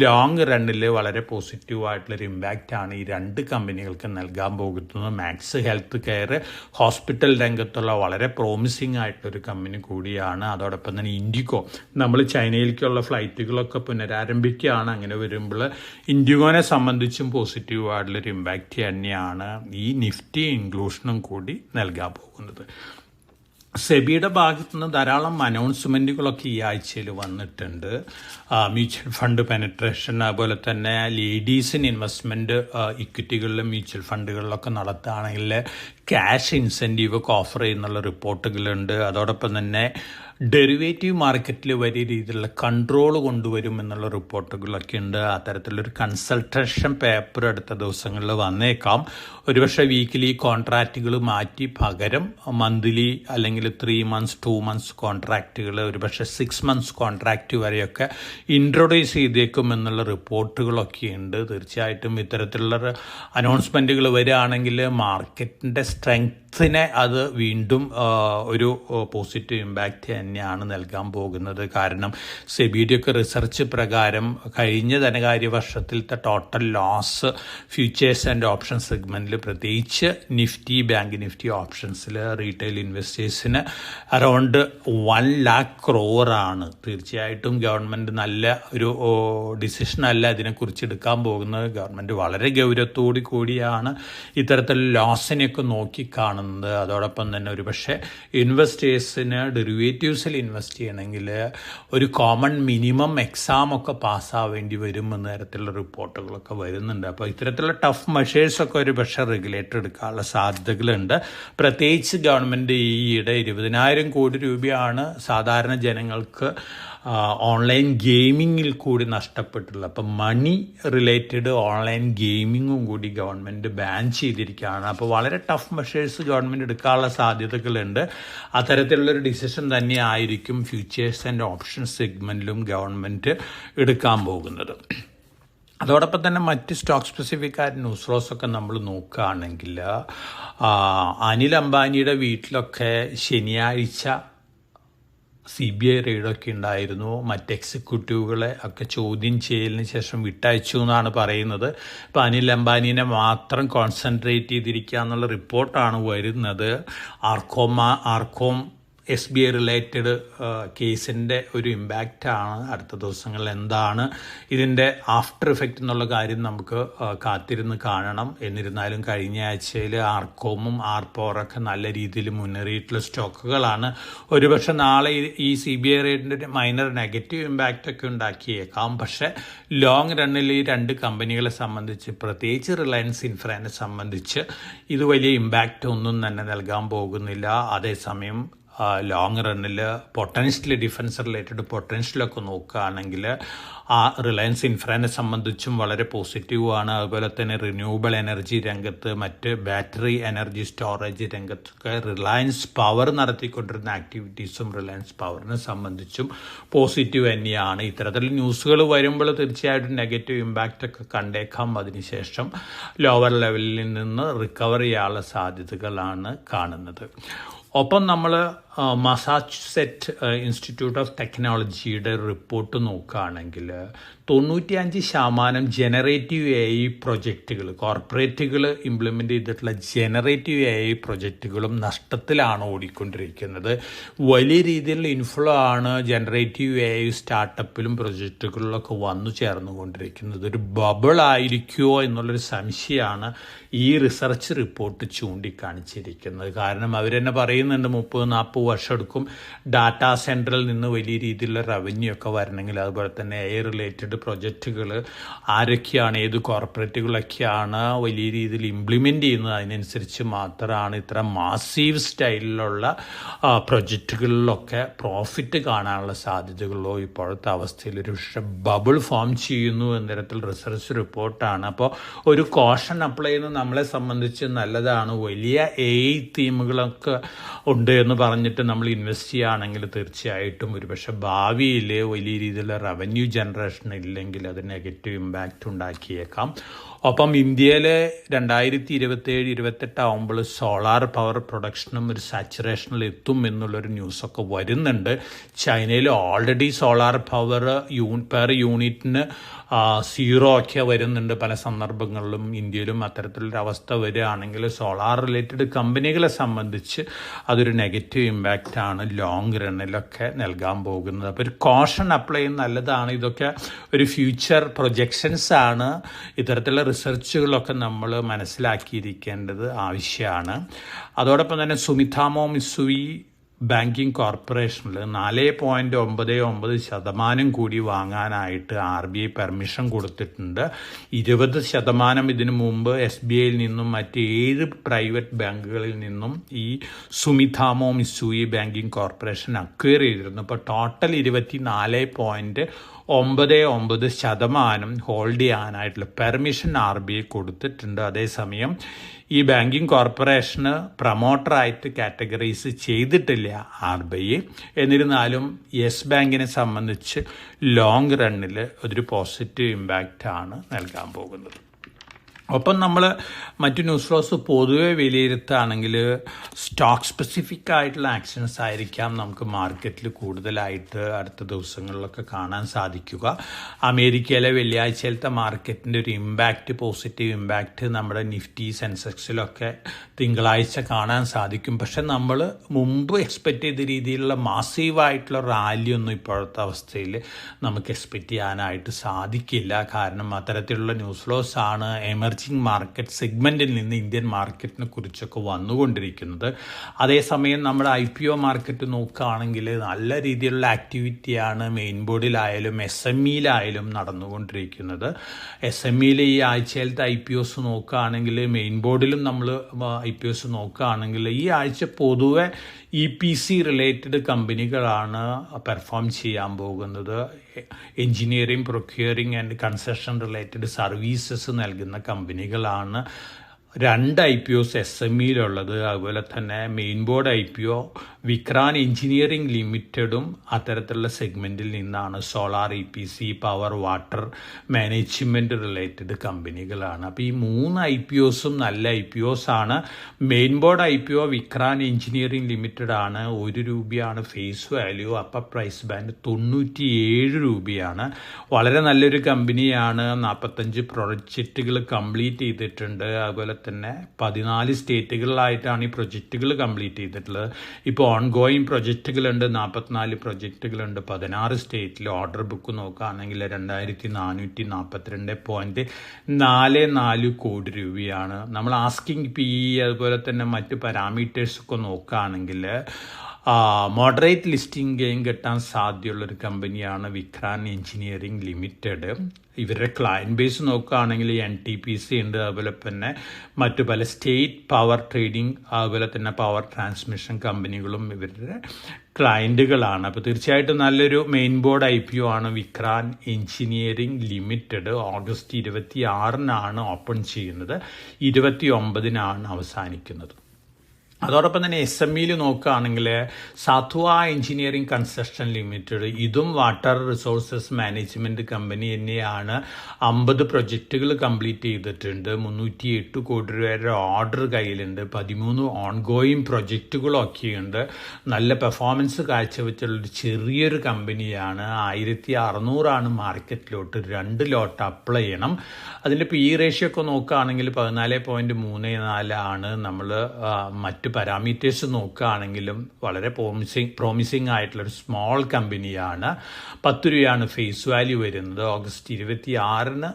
ലോങ് റണ്ണിൽ വളരെ പോസിറ്റീവായിട്ടുള്ളൊരു ഇമ്പാക്റ്റാണ് ഈ 2 കമ്പനികൾക്ക് നൽകാൻ പോകുന്നത്. മാക്സ് ഹെൽത്ത് കെയർ ഹോസ്പിറ്റൽ രംഗത്തുള്ള വളരെ പ്രോമിസിങ് ആയിട്ടൊരു കമ്പനി കൂടിയാണ്. അതോടൊപ്പം തന്നെ ഇൻഡിഗോ, നമ്മൾ ചൈനയിലേക്കുള്ള ഫ്ലൈറ്റുകളൊക്കെ പുനരാരംഭിക്കുകയാണ്. അങ്ങനെ വരുമ്പോൾ ഇൻഡിഗോനെ സംബന്ധിച്ചും പോസിറ്റീവായിട്ടുള്ളൊരു ഇമ്പാക്റ്റ് തന്നെയാണ് ഈ നിഫ്റ്റി ഇൻക്ലൂഷനും കൂടി നൽകാൻ പോകുന്നത്. സെബിയുടെ ഭാഗത്തു നിന്ന് ധാരാളം അനൗൺസ്മെൻറ്റുകളൊക്കെ ഈ ആഴ്ചയിൽ വന്നിട്ടുണ്ട്. മ്യൂച്വൽ ഫണ്ട് പെനട്രേഷൻ, അതുപോലെ തന്നെ ലേഡീസിന് ഇൻവെസ്റ്റ്മെൻറ്റ് ഇക്വിറ്റികളിലും മ്യൂച്വൽ ഫണ്ടുകളിലൊക്കെ നടത്തുകയാണെങ്കിൽ ക്യാഷ് ഇൻസെൻറ്റീവ് ഒക്കെ ഓഫർ ചെയ്യുന്നുള്ള റിപ്പോർട്ടുകളുണ്ട്. അതോടൊപ്പം തന്നെ ഡെറിവേറ്റീവ് മാർക്കറ്റിൽ വലിയ രീതിയിലുള്ള കൺട്രോൾ കൊണ്ടുവരും എന്നുള്ള റിപ്പോർട്ടുകളൊക്കെ ഉണ്ട്. അത്തരത്തിലൊരു കൺസൾട്ടേഷൻ പേപ്പർ അടുത്ത ദിവസങ്ങളിൽ വന്നേക്കാം. ഒരുപക്ഷെ വീക്കിലി കോൺട്രാക്റ്റുകൾ മാറ്റി പകരം മന്ത്ലി അല്ലെങ്കിൽ 3 months 2 months കോൺട്രാക്റ്റുകൾ, ഒരുപക്ഷെ 6 months കോൺട്രാക്റ്റ് വരെയൊക്കെ ഇൻട്രൊഡ്യൂസ് ചെയ്തേക്കും എന്നുള്ള റിപ്പോർട്ടുകളൊക്കെ ഉണ്ട്. തീർച്ചയായിട്ടും ഇത്തരത്തിലുള്ള അനൗൺസ്മെൻറ്റുകൾ വരികയാണെങ്കിൽ മാർക്കറ്റിൻ്റെ സ്ട്രെങ്ത്തിനെ അത് വീണ്ടും ഒരു പോസിറ്റീവ് ഇമ്പാക്റ്റ് തന്നെയാണ് നൽകാൻ പോകുന്നത്. കാരണം സെബിയുടെയൊക്കെ റിസർച്ച് പ്രകാരം കഴിഞ്ഞ ധനകാര്യ വർഷത്തിലത്തെ total loss futures and option സെഗ്മെൻറ്റിൽ, പ്രത്യേകിച്ച് നിഫ്റ്റി, ബാങ്ക് നിഫ്റ്റി ഓപ്ഷൻസിൽ റീറ്റെയിൽ ഇൻവെസ്റ്റേഴ്സിന് അറൗണ്ട് 1 lakh crore ആണ്. തീർച്ചയായിട്ടും ഗവൺമെൻറ് നല്ല ഒരു ഡിസിഷനല്ല ഇതിനെക്കുറിച്ച് എടുക്കാൻ പോകുന്നത്. ഗവൺമെൻറ് വളരെ ഗൗരവത്തോടു കൂടിയാണ് ഇത്തരത്തിൽ ലോസിനെയൊക്കെ നോക്കിക്കാണുന്നത്. അതോടൊപ്പം തന്നെ ഒരുപക്ഷെ ഇൻവെസ്റ്റേഴ്സിന് ഡെറിവേറ്റീവ്സിൽ ഇൻവെസ്റ്റ് ചെയ്യണമെങ്കിൽ ഒരു കോമൺ മിനിമം എക്സാമൊക്കെ പാസ്സാവേണ്ടി വരും എന്ന തരത്തിലുള്ള റിപ്പോർട്ടുകളൊക്കെ വരുന്നുണ്ട്. അപ്പോൾ ഇത്തരത്തിലുള്ള ടഫ് മെഷേഴ്സൊക്കെ ഒരു പക്ഷേ റെഗുലേറ്റർ എടുക്കാനുള്ള സാധ്യതകളുണ്ട്. പ്രത്യേകിച്ച് ഗവൺമെൻറ് ഈയിടെ 20,000 കോടി രൂപയാണ് സാധാരണ ജനങ്ങൾക്ക് ഓൺലൈൻ ഗെയിമിങ്ങിൽ കൂടി നഷ്ടപ്പെട്ടുള്ളത്. അപ്പം മണി റിലേറ്റഡ് ഓൺലൈൻ ഗെയിമിങ്ങും കൂടി ഗവൺമെൻറ് ബാൻ ചെയ്തിരിക്കുകയാണ്. അപ്പോൾ വളരെ ടഫ് മെഷേഴ്സ് ഗവൺമെൻറ് എടുക്കാനുള്ള സാധ്യതകളുണ്ട്. അത്തരത്തിലുള്ളൊരു ഡിസിഷൻ തന്നെ ആയിരിക്കും ഫ്യൂച്ചേഴ്സ് ആൻഡ് ഓപ്ഷൻ സെഗ്മെൻറ്റിലും ഗവൺമെൻറ് എടുക്കാൻ പോകുന്നത്. അതോടൊപ്പം തന്നെ മറ്റ് സ്റ്റോക്ക് സ്പെസിഫിക് ആയിട്ട് ന്യൂസ് ഫ്ലോസൊക്കെ നമ്മൾ നോക്കുകയാണെങ്കിൽ അനിൽ അംബാനിയുടെ വീട്ടിലൊക്കെ ശനിയാഴ്ച CBI റെയ്ഡൊക്കെ ഉണ്ടായിരുന്നു. മറ്റ് എക്സിക്യൂട്ടീവുകളെ ഒക്കെ ചോദ്യം ചെയ്യലിന് ശേഷം വിട്ടയച്ചു എന്നാണ് പറയുന്നത്. ഇപ്പോൾ അനിൽ അംബാനിനെ മാത്രം കോൺസെൻട്രേറ്റ് ചെയ്തിരിക്കുക എന്നുള്ള റിപ്പോർട്ടാണ് വരുന്നത്. ആർക്കോം SBI റിലേറ്റഡ് കേസിൻ്റെ ഒരു ഇമ്പാക്റ്റാണ്. അടുത്ത ദിവസങ്ങളിൽ എന്താണ് ഇതിൻ്റെ ആഫ്റ്റർ ഇഫക്റ്റ് എന്നുള്ള കാര്യം നമുക്ക് കാത്തിരുന്ന് കാണണം. എന്നിരുന്നാലും കഴിഞ്ഞ ആഴ്ചയിൽ ആർക്കോമും ആർപോറൊക്കെ നല്ല രീതിയിൽ മുന്നേറിയിട്ടുള്ള സ്റ്റോക്കുകളാണ്. ഒരുപക്ഷെ നാളെ ഈ CBI റേറ്റിൻ്റെ മൈനർ നെഗറ്റീവ് ഇമ്പാക്റ്റൊക്കെ ഉണ്ടാക്കിയേക്കാം. പക്ഷേ ലോങ് റണ്ണിൽ ഈ രണ്ട് കമ്പനികളെ സംബന്ധിച്ച്, പ്രത്യേകിച്ച് റിലയൻസ് ഇൻഫ്രയെ സംബന്ധിച്ച് ഇത് വലിയ ഇമ്പാക്റ്റ് ഒന്നും തന്നെ നൽകാൻ പോകുന്നില്ല. അതേസമയം ലോങ് റണ്ണിൽ പൊട്ടൻഷ്യലി ഡിഫൻസ് റിലേറ്റഡ് പൊട്ടൻഷ്യലൊക്കെ നോക്കുകയാണെങ്കിൽ ആ റിലയൻസ് ഇൻഫ്രയെ സംബന്ധിച്ചും വളരെ പോസിറ്റീവാണ്. അതുപോലെ തന്നെ റിന്യൂവബിൾ എനർജി രംഗത്ത്, മറ്റ് ബാറ്ററി എനർജി സ്റ്റോറേജ് രംഗത്തൊക്കെ റിലയൻസ് പവർ നടത്തിക്കൊണ്ടിരുന്ന ആക്ടിവിറ്റീസും റിലയൻസ് പവറിനെ സംബന്ധിച്ചും പോസിറ്റീവ് തന്നെയാണ്. ഇത്തരത്തിൽ ന്യൂസുകൾ വരുമ്പോൾ തീർച്ചയായിട്ടും നെഗറ്റീവ് ഇമ്പാക്റ്റൊക്കെ കണ്ടേക്കാം. അതിനുശേഷം ലോവർ ലെവലിൽ നിന്ന് റിക്കവർ ചെയ്യാനുള്ള സാധ്യതകളാണ് കാണുന്നത്. ഒപ്പം നമ്മൾ മസാച്യുസെറ്റ് ഇൻസ്റ്റിറ്റ്യൂട്ട് ഓഫ് ടെക്നോളജിയുടെ റിപ്പോർട്ട് നോക്കുകയാണെങ്കിൽ 95% ജനറേറ്റീവ് AI പ്രൊജക്റ്റുകൾ, കോർപ്പറേറ്റുകൾ ഇംപ്ലിമെൻ്റ് ചെയ്തിട്ടുള്ള ജനറേറ്റീവ് AI പ്രൊജക്റ്റുകളും നഷ്ടത്തിലാണ് ഓടിക്കൊണ്ടിരിക്കുന്നത്. വലിയ രീതിയിലുള്ള ഇൻഫ്ലോ ആണ് ജനറേറ്റീവ് AI സ്റ്റാർട്ടപ്പിലും പ്രൊജക്റ്റുകളിലൊക്കെ വന്നു ചേർന്നുകൊണ്ടിരിക്കുന്നത്. ഒരു ബബിൾ ആയിരിക്കുമോ എന്നുള്ളൊരു സംശയമാണ് ഈ റിസർച്ച് റിപ്പോർട്ട് ചൂണ്ടിക്കാണിച്ചിരിക്കുന്നത്. കാരണം അവർ തന്നെ പറയുന്നുണ്ട് 30-40 വർഷം എടുക്കും ഡാറ്റാ സെൻറ്ററിൽ നിന്ന് വലിയ രീതിയിലുള്ള റവന്യൂ ഒക്കെ വരണമെങ്കിൽ. അതുപോലെ തന്നെ AI റിലേറ്റഡ് പ്രൊജക്റ്റുകൾ ആരൊക്കെയാണ്, ഏത് കോർപ്പറേറ്റുകളൊക്കെയാണ് വലിയ രീതിയിൽ ഇംപ്ലിമെൻ്റ് ചെയ്യുന്നത്, അതിനനുസരിച്ച് മാത്രമാണ് ഇത്ര മാസീവ് സ്റ്റൈലിലുള്ള പ്രൊജക്റ്റുകളിലൊക്കെ പ്രോഫിറ്റ് കാണാനുള്ള സാധ്യതകളോ ഇപ്പോഴത്തെ അവസ്ഥയിൽ ഒരു ബബിൾ ഫോം ചെയ്യുന്നു എന്ന തരത്തിൽ റിസർച്ച് റിപ്പോർട്ടാണ്. അപ്പോൾ ഒരു കോഷൻ അപ്ലൈ ചെയ്യുന്നത് നമ്മളെ സംബന്ധിച്ച് നല്ലതാണ്. വലിയ AI തീമുകളൊക്കെ ഉണ്ട് എന്ന് പറഞ്ഞിട്ട് നമ്മൾ ഇൻവെസ്റ്റ് ചെയ്യുകയാണെങ്കിൽ തീർച്ചയായിട്ടും ഒരുപക്ഷെ ഭാവിയിൽ വലിയ രീതിയിലുള്ള റവന്യൂ ജനറേഷൻ ഇല്ലെങ്കിൽ അത് നെഗറ്റീവ് ഇമ്പാക്റ്റ് ഉണ്ടാക്കിയേക്കാം. ഒപ്പം ഇന്ത്യയിൽ 2027-28 ആകുമ്പോൾ സോളാർ പവർ പ്രൊഡക്ഷനും ഒരു സാച്ചുറേഷനിൽ എത്തും എന്നുള്ളൊരു ന്യൂസൊക്കെ വരുന്നുണ്ട്. ചൈനയിൽ ഓൾറെഡി സോളാർ പവർ പെർ യൂണിറ്റിന് 0 ഒക്കെ വരുന്നുണ്ട് പല സന്ദർഭങ്ങളിലും. ഇന്ത്യയിലും അത്തരത്തിലൊരു അവസ്ഥ വരികയാണെങ്കിൽ സോളാർ റിലേറ്റഡ് കമ്പനികളെ സംബന്ധിച്ച് അതൊരു നെഗറ്റീവ് ഇമ്പാക്റ്റാണ് ലോങ് റണ്ണിലൊക്കെ നൽകാൻ പോകുന്നത്. അപ്പോൾ ഒരു കോഷൻ അപ്ലൈ ചെയ്യുന്നത് നല്ലതാണ്. ഇതൊക്കെ ഒരു ഫ്യൂച്ചർ പ്രൊജക്ഷൻസ് ആണ്. ഇത്തരത്തിലുള്ള റിസർച്ചുകളൊക്കെ നമ്മൾ മനസ്സിലാക്കിയിരിക്കേണ്ടത് ആവശ്യമാണ്. അതോടൊപ്പം തന്നെ സുമിതോമോ മിത്സുയി ബാങ്കിങ് കോർപ്പറേഷനിൽ 4.99% കൂടി വാങ്ങാനായിട്ട് RBI പെർമിഷൻ കൊടുത്തിട്ടുണ്ട്. 20% ഇതിനു മുമ്പ് SBIയിൽ നിന്നും മറ്റ് 7 പ്രൈവറ്റ് ബാങ്കുകളിൽ നിന്നും ഈ സുമിതോമോ മിത്സുയി ബാങ്കിങ് കോർപ്പറേഷൻ അക്വയർ ചെയ്തിരുന്നു. അപ്പോൾ ടോട്ടൽ 24.99% ഹോൾഡ് ചെയ്യാനായിട്ടുള്ള പെർമിഷൻ RBI കൊടുത്തിട്ടുണ്ട്. അതേസമയം ഈ ബാങ്കിങ് കോർപ്പറേഷന് പ്രൊമോട്ടറായിട്ട് കാറ്റഗറൈസ് ചെയ്തിട്ടില്ല RBI. എന്നിരുന്നാലും യെസ് ബാങ്കിനെ സംബന്ധിച്ച് ലോങ് റണ്ണിൽ ഒരു പോസിറ്റീവ് ഇമ്പാക്റ്റാണ് നൽകാൻ പോകുന്നത്. ഒപ്പം നമ്മൾ മറ്റു ന്യൂസ് ഫ്ലോസ് പൊതുവെ വിലയിരുത്തുകയാണെങ്കിൽ സ്റ്റോക്ക് സ്പെസിഫിക് ആയിട്ടുള്ള ആക്ഷൻസ് ആയിരിക്കാം നമുക്ക് മാർക്കറ്റിൽ കൂടുതലായിട്ട് അടുത്ത ദിവസങ്ങളിലൊക്കെ കാണാൻ സാധിക്കുക. അമേരിക്കയിലെ വെള്ളിയാഴ്ചയിലത്തെ മാർക്കറ്റിൻ്റെ ഒരു ഇമ്പാക്റ്റ്, പോസിറ്റീവ് ഇമ്പാക്റ്റ് നമ്മുടെ നിഫ്റ്റി സെൻസെക്സിലൊക്കെ തിങ്കളാഴ്ച കാണാൻ സാധിക്കും. പക്ഷെ നമ്മൾ മുമ്പ് എക്സ്പെക്റ്റ് ചെയ്ത രീതിയിലുള്ള മാസീവായിട്ടുള്ള റാലിയൊന്നും ഇപ്പോഴത്തെ അവസ്ഥയിൽ നമുക്ക് എക്സ്പെക്റ്റ് ചെയ്യാനായിട്ട് സാധിക്കില്ല. കാരണം അത്തരത്തിലുള്ള ന്യൂസ് ഫ്ലോസ് ആണ്. എമർജിങ് മാർക്കറ്റ് സെഗ്മെൻറ്റിൽ നിന്ന് ഇന്ത്യൻ മാർക്കറ്റിനെ കുറിച്ചൊക്കെ വന്നുകൊണ്ടിരിക്കുന്നത്. അതേസമയം നമ്മുടെ IPO മാർക്കറ്റ് നോക്കുകയാണെങ്കിൽ നല്ല രീതിയിലുള്ള ആക്ടിവിറ്റിയാണ് മെയിൻ ബോർഡിലായാലും SMEയിലായാലും നടന്നുകൊണ്ടിരിക്കുന്നത്. SMEയിൽ ഈ ആഴ്ചയിലത്തെ IPOs നോക്കുകയാണെങ്കിൽ മെയിൻ ബോർഡിലും നമ്മൾ IPOs നോക്കുകയാണെങ്കിൽ ഈ ആഴ്ച പൊതുവെ EPC റിലേറ്റഡ് കമ്പനികളാണ് പെർഫോം ചെയ്യാൻ പോകുന്നത്. Engineering, procuring and construction related services നൽകുന്ന കമ്പനികളാണ് 2 IPOs SMEയിലുള്ളത്. അതുപോലെ തന്നെ main board IPO Vikran Engineering ലിമിറ്റഡും അത്തരത്തിലുള്ള സെഗ്മെൻറ്റിൽ നിന്നാണ്. Solar EPC, power, water management related കമ്പനികളാണ്. അപ്പോൾ ഈ 3 IPOസും നല്ല IPOs ആണ്. Main board IPO Vikran Engineering Limited ആണ്. 1 രൂപയാണ് face value. Upper price band 97 രൂപയാണ്. വളരെ നല്ലൊരു കമ്പനിയാണ്. 45 പ്രൊജക്റ്റുകൾ കംപ്ലീറ്റ് ചെയ്തിട്ടുണ്ട്. അതുപോലെ തന്നെ 14 സ്റ്റേറ്റുകളിലായിട്ടാണ് ഈ പ്രൊജക്റ്റുകൾ കംപ്ലീറ്റ് ചെയ്തിട്ടുള്ളത്. ഇപ്പോൾ ഓൺഗോയിങ് പ്രൊജക്റ്റുകളുണ്ട്, 44 പ്രൊജക്റ്റുകളുണ്ട് 16 സ്റ്റേറ്റിൽ. ഓർഡർ ബുക്ക് നോക്കുകയാണെങ്കിൽ 2442.44 കോടി രൂപയാണ്. നമ്മൾ ആസ്കിങ് PE അതുപോലെ തന്നെ മറ്റ് പാരാമീറ്റേഴ്സൊക്കെ നോക്കുകയാണെങ്കിൽ മോഡറേറ്റ് ലിസ്റ്റിംഗ് ഗെയിൻ കിട്ടാൻ സാധ്യതയുള്ളൊരു കമ്പനിയാണ് വിക്രാൻ എഞ്ചിനീയറിംഗ് ലിമിറ്റഡ്. ഇവരുടെ ക്ലയൻറ്റ് ബേസ് നോക്കുകയാണെങ്കിൽ NTPC ഉണ്ട്, അതുപോലെ തന്നെ മറ്റു പല സ്റ്റേറ്റ് പവർ ട്രേഡിംഗ് അതുപോലെ തന്നെ പവർ ട്രാൻസ്മിഷൻ കമ്പനികളും ഇവരുടെ ക്ലയൻറ്റുകളാണ്. അപ്പോൾ തീർച്ചയായിട്ടും നല്ലൊരു മെയിൻ ബോർഡ് IPO ആണ് വിക്രാൻ എഞ്ചിനീയറിംഗ് ലിമിറ്റഡ്. ഓഗസ്റ്റ് 26 ഓപ്പൺ ചെയ്യുന്നത്, 29 അവസാനിക്കുന്നത്. അതോടൊപ്പം തന്നെ SMEയിൽ നോക്കുകയാണെങ്കിൽ സാത്വ എഞ്ചിനീയറിംഗ് കൺസ്ട്രക്ഷൻ ലിമിറ്റഡ്, ഇതും വാട്ടർ റിസോഴ്സസ് മാനേജ്മെൻറ്റ് കമ്പനി തന്നെയാണ്. 50 പ്രൊജക്റ്റുകൾ കംപ്ലീറ്റ് ചെയ്തിട്ടുണ്ട്. 308 കോടി രൂപയുടെ ഓർഡർ കയ്യിലുണ്ട്. 13 ഓൺഗോയിങ് പ്രൊജക്റ്റുകളൊക്കെയുണ്ട്. നല്ല പെർഫോമൻസ് കാഴ്ചവെച്ചുള്ളൊരു ചെറിയൊരു കമ്പനിയാണ്. 1600 മാർക്കറ്റിലോട്ട് 2 ലോട്ട് അപ്ലൈ ചെയ്യണം. അതിൻ്റെ PE റേഷ്യോ ഒക്കെ നോക്കുകയാണെങ്കിൽ 14.34 ആണ്. നമ്മൾ മറ്റ് പാരാമീറ്റേഴ്സ് നോക്കുകയാണെങ്കിലും വളരെ പ്രോമിസിങ് ആയിട്ടുള്ളൊരു സ്മോൾ കമ്പനിയാണ്. 10 രൂപയാണ് ഫേസ് വാല്യൂ വരുന്നത്. ഓഗസ്റ്റ് 26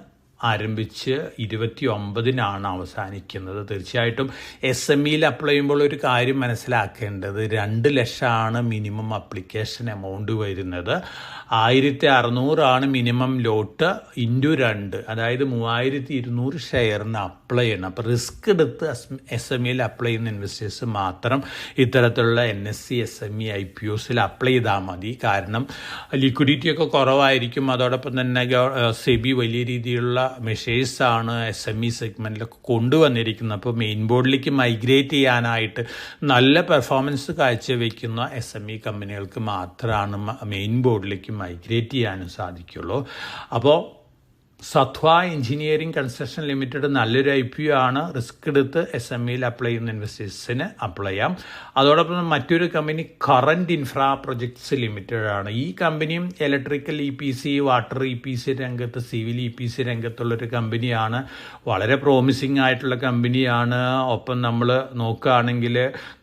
ആരംഭിച്ച് 29 അവസാനിക്കുന്നത്. തീർച്ചയായിട്ടും SMEയിൽ അപ്ലൈ ചെയ്യുമ്പോൾ ഒരു കാര്യം മനസ്സിലാക്കേണ്ടത് 2 ലക്ഷമാണ് മിനിമം അപ്ലിക്കേഷൻ എമൗണ്ട് വരുന്നത്. 1600 മിനിമം ലോട്ട് ഇൻറ്റു 2, അതായത് 3200 ഷെയറിന് അപ്ലൈ ചെയ്യണം. അപ്പോൾ റിസ്ക് എടുത്ത് SMEയിൽ അപ്ലൈ ചെയ്യുന്ന ഇൻവെസ്റ്റേഴ്സ് മാത്രം ഇത്തരത്തിലുള്ള NSE SME IPOസിൽ അപ്ലൈ ചെയ്താൽ മതി. കാരണം ലിക്വിഡിറ്റി ഒക്കെ കുറവായിരിക്കും. അതോടൊപ്പം തന്നെ SEBI വലിയ രീതിയിലുള്ള മെഷേഴ്സാണ് SME സെഗ്മെൻറ്റിലൊക്കെ കൊണ്ടുവന്നിരിക്കുന്നത്. അപ്പോൾ മെയിൻ ബോർഡിലേക്ക് മൈഗ്രേറ്റ് ചെയ്യാനായിട്ട് നല്ല പെർഫോമൻസ് കാഴ്ചവെക്കുന്ന SME കമ്പനികൾക്ക് മാത്രമാണ് മെയിൻ ബോർഡിലേക്ക് മൈഗ്രേറ്റ് ചെയ്യാനും സാധിക്കുള്ളൂ. അപ്പോൾ സത്വ എഞ്ചിനീയറിംഗ് കൺസ്ട്രക്ഷൻ ലിമിറ്റഡ് നല്ലൊരു IPO ആണ്. റിസ്ക് എടുത്ത് SMEയിൽ അപ്ലൈ ചെയ്യുന്ന ഇൻവെസ്റ്റേഴ്സിന് അപ്ലൈ ചെയ്യാം. അതോടൊപ്പം മറ്റൊരു company current infra projects limited ആണ്. ഈ കമ്പനിയും ഇലക്ട്രിക്കൽ EPC, വാട്ടർ EPC രംഗത്ത്, സിവിൽ EPC രംഗത്തുള്ളൊരു കമ്പനിയാണ്. വളരെ പ്രോമിസിങ് ആയിട്ടുള്ള കമ്പനിയാണ്. ഒപ്പം നമ്മൾ നോക്കുകയാണെങ്കിൽ